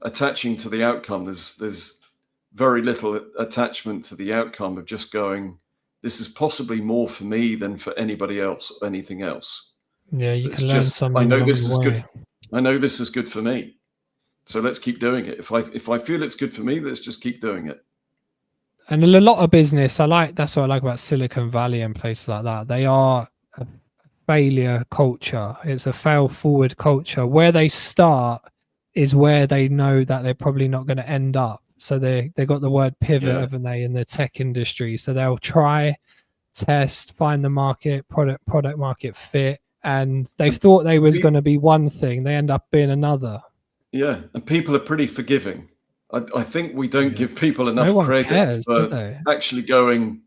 attaching to the outcome, there's very little attachment to the outcome of just going, this is possibly more for me than for anybody else or anything else. Yeah, you can learn something. I know this is good. I know this is good for me. So let's keep doing it. If I feel it's good for me, let's just keep doing it. And a lot of business, that's what I like about Silicon Valley and places like that. They are a failure culture. It's a fail forward culture. Where they start is where they know that they're probably not going to end up. So they got the word pivot, haven't they, in the tech industry. So they'll try, test, find the market, product market fit. And they thought they was going to be one thing. They end up being another. Yeah. And people are pretty forgiving. I think we don't give people enough credit for actually going,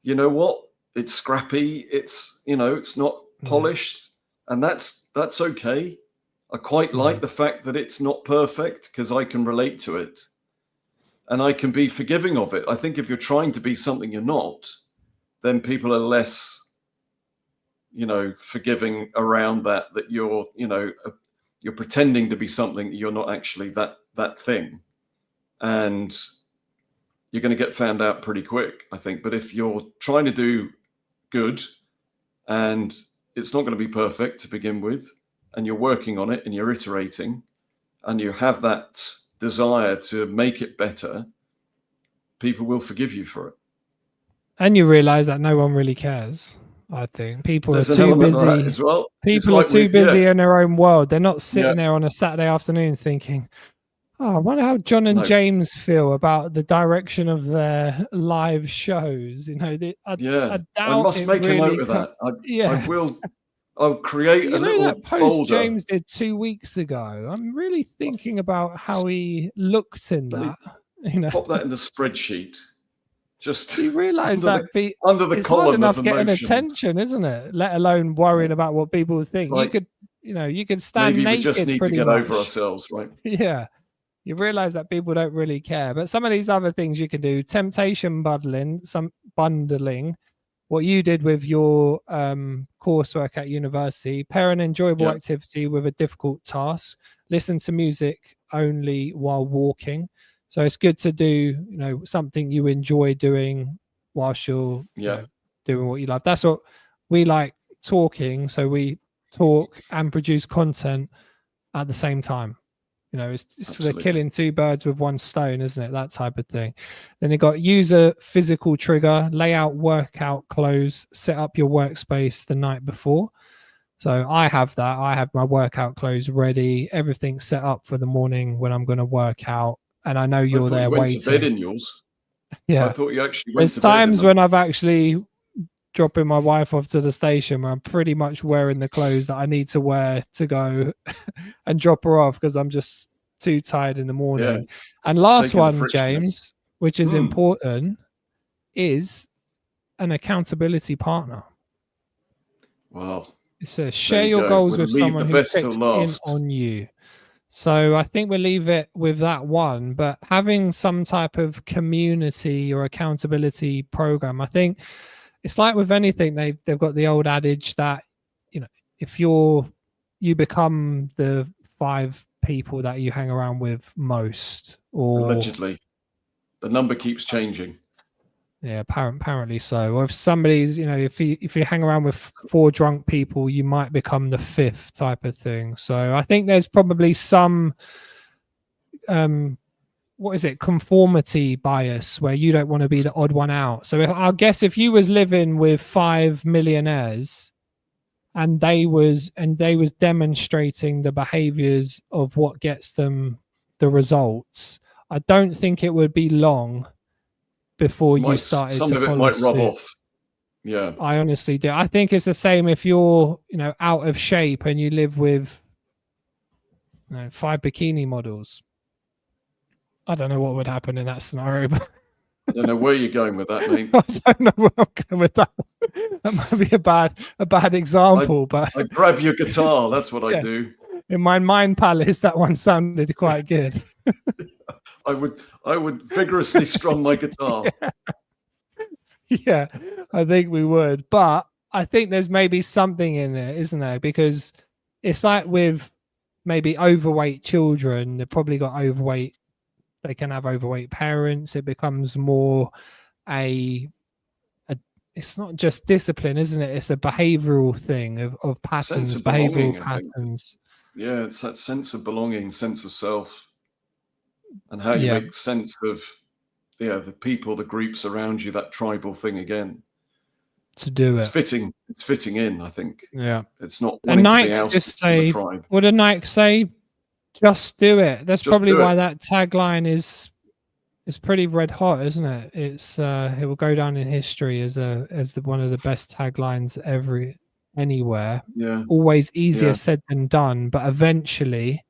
you know what, it's scrappy, it's not polished, and that's okay. I quite like the fact that it's not perfect because I can relate to it and I can be forgiving of it. I think if you're trying to be something you're not, then people are less forgiving around that you're pretending to be something that you're not actually that thing. And you're going to get found out pretty quick, I think. But if you're trying to do good and it's not going to be perfect to begin with, and you're working on it and you're iterating and you have that desire to make it better, people will forgive you for it. And you realize that no one really cares. I think people There's are too busy as well. People are too busy in their own world. They're not sitting there on a Saturday afternoon thinking, oh, I wonder how John and James feel about the direction of their live shows. I doubt I must make a note of that. I'll create a little that post folder. James did 2 weeks ago. I'm really thinking about how he looked in that. Pop that in the spreadsheet. Just you realise that under the it's column hard enough of getting emotions. Attention, isn't it? Let alone worrying about what people think. Like, you could stand maybe naked. We just need to get much. over ourselves, right? Yeah. You realize that people don't really care. But some of these other things you can do, temptation bundling, what you did with your coursework at university, pair an enjoyable activity with a difficult task, listen to music only while walking. So it's good to do, something you enjoy doing whilst you're doing what you love. That's what we like, talking. So we talk and produce content at the same time. It's the killing two birds with one stone, isn't it? That type of thing. Then you got use a physical trigger, lay out workout clothes, set up your workspace the night before. So I have that. I have my workout clothes ready, everything set up for the morning when I'm going to work out. And I know you're there waiting. To bed in yours. Yeah. I thought you actually went to bed. There's times when I've actually dropping my wife off to the station where I'm pretty much wearing the clothes that I need to wear to go and drop her off because I'm just too tired in the morning. And last one, James, which is important, is an accountability partner. Wow. It says share your goals with someone who checks in on you. So I think we'll leave it with that one, but having some type of community or accountability program, I think it's like with anything, they've got the old adage that, if you become the 5 people that you hang around with most, or allegedly, the number keeps changing. Yeah, apparently so. Or if somebody's, if you hang around with 4 drunk people, you might become the 5th type of thing. So I think there's probably some what is it, conformity bias, where you don't want to be the odd one out. So I guess if you was living with 5 millionaires and they was demonstrating the behaviors of what gets them the results, I don't think it would be long before you started Some to of it follow might rub suit. off. Yeah. I honestly do. I think it's the same if you're, out of shape and you live with 5 bikini models. I don't know what would happen in that scenario, but I don't know where you're going with that, mate. I don't know where I'm going with that. That might be a bad example, but I grab your guitar. That's what yeah. I do. In my mind palace, that one sounded quite good. I would vigorously strum my guitar. Yeah, I think we would. But I think there's maybe something in there, isn't there? Because it's like with maybe overweight children, they've probably got overweight. They can have overweight parents. It becomes more it's not just discipline, isn't it? It's a behavioral thing of patterns, behavioral patterns. Yeah, it's that sense of belonging, sense of self, and how you make sense of the people, the groups around you, that tribal thing again. It's fitting in, I think. Yeah. It's not wanting to be ousted from the tribe. Would a Nike say, just do it? That's probably why that tagline is pretty red hot, isn't it? It's it will go down in history as one of the best taglines anywhere. Yeah. Always easier said than done, but eventually,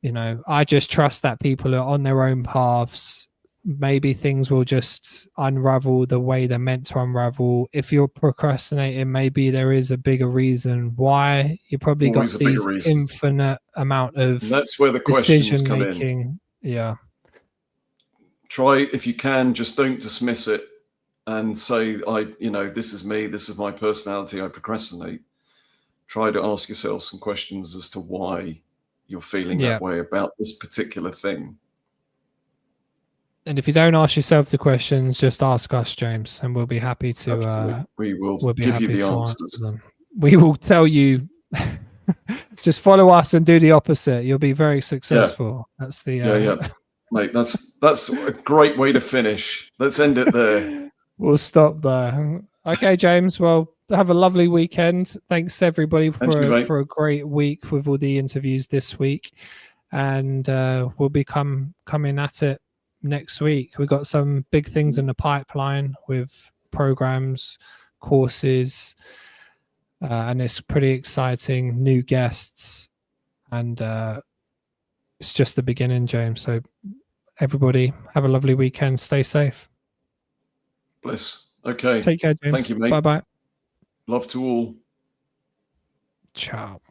I just trust that people are on their own paths. Maybe things will just unravel the way they're meant to unravel. If you're procrastinating, maybe there is a bigger reason why. You probably got these infinite amount of that's where the questions come in. Yeah. Try, if you can, just don't dismiss it and say, this is me, this is my personality, I procrastinate. Try to ask yourself some questions as to why you're feeling that way about this particular thing. And if you don't ask yourself the questions, just ask us, James, and we'll be happy to we'll give you the answers. Them. We will tell you, just follow us and do the opposite. You'll be very successful. That's the mate, that's a great way to finish. Let's end it there. We'll stop there. Okay, James, well, have a lovely weekend. Thanks everybody for a great week with all the interviews this week, and we'll be coming at it next week. We've got some big things in the pipeline with programs, courses, and it's pretty exciting, new guests, and it's just the beginning, James. So everybody have a lovely weekend. Stay safe. Bliss. Okay. Take care, James. Thank you, mate. Bye-bye. Love to all. Ciao.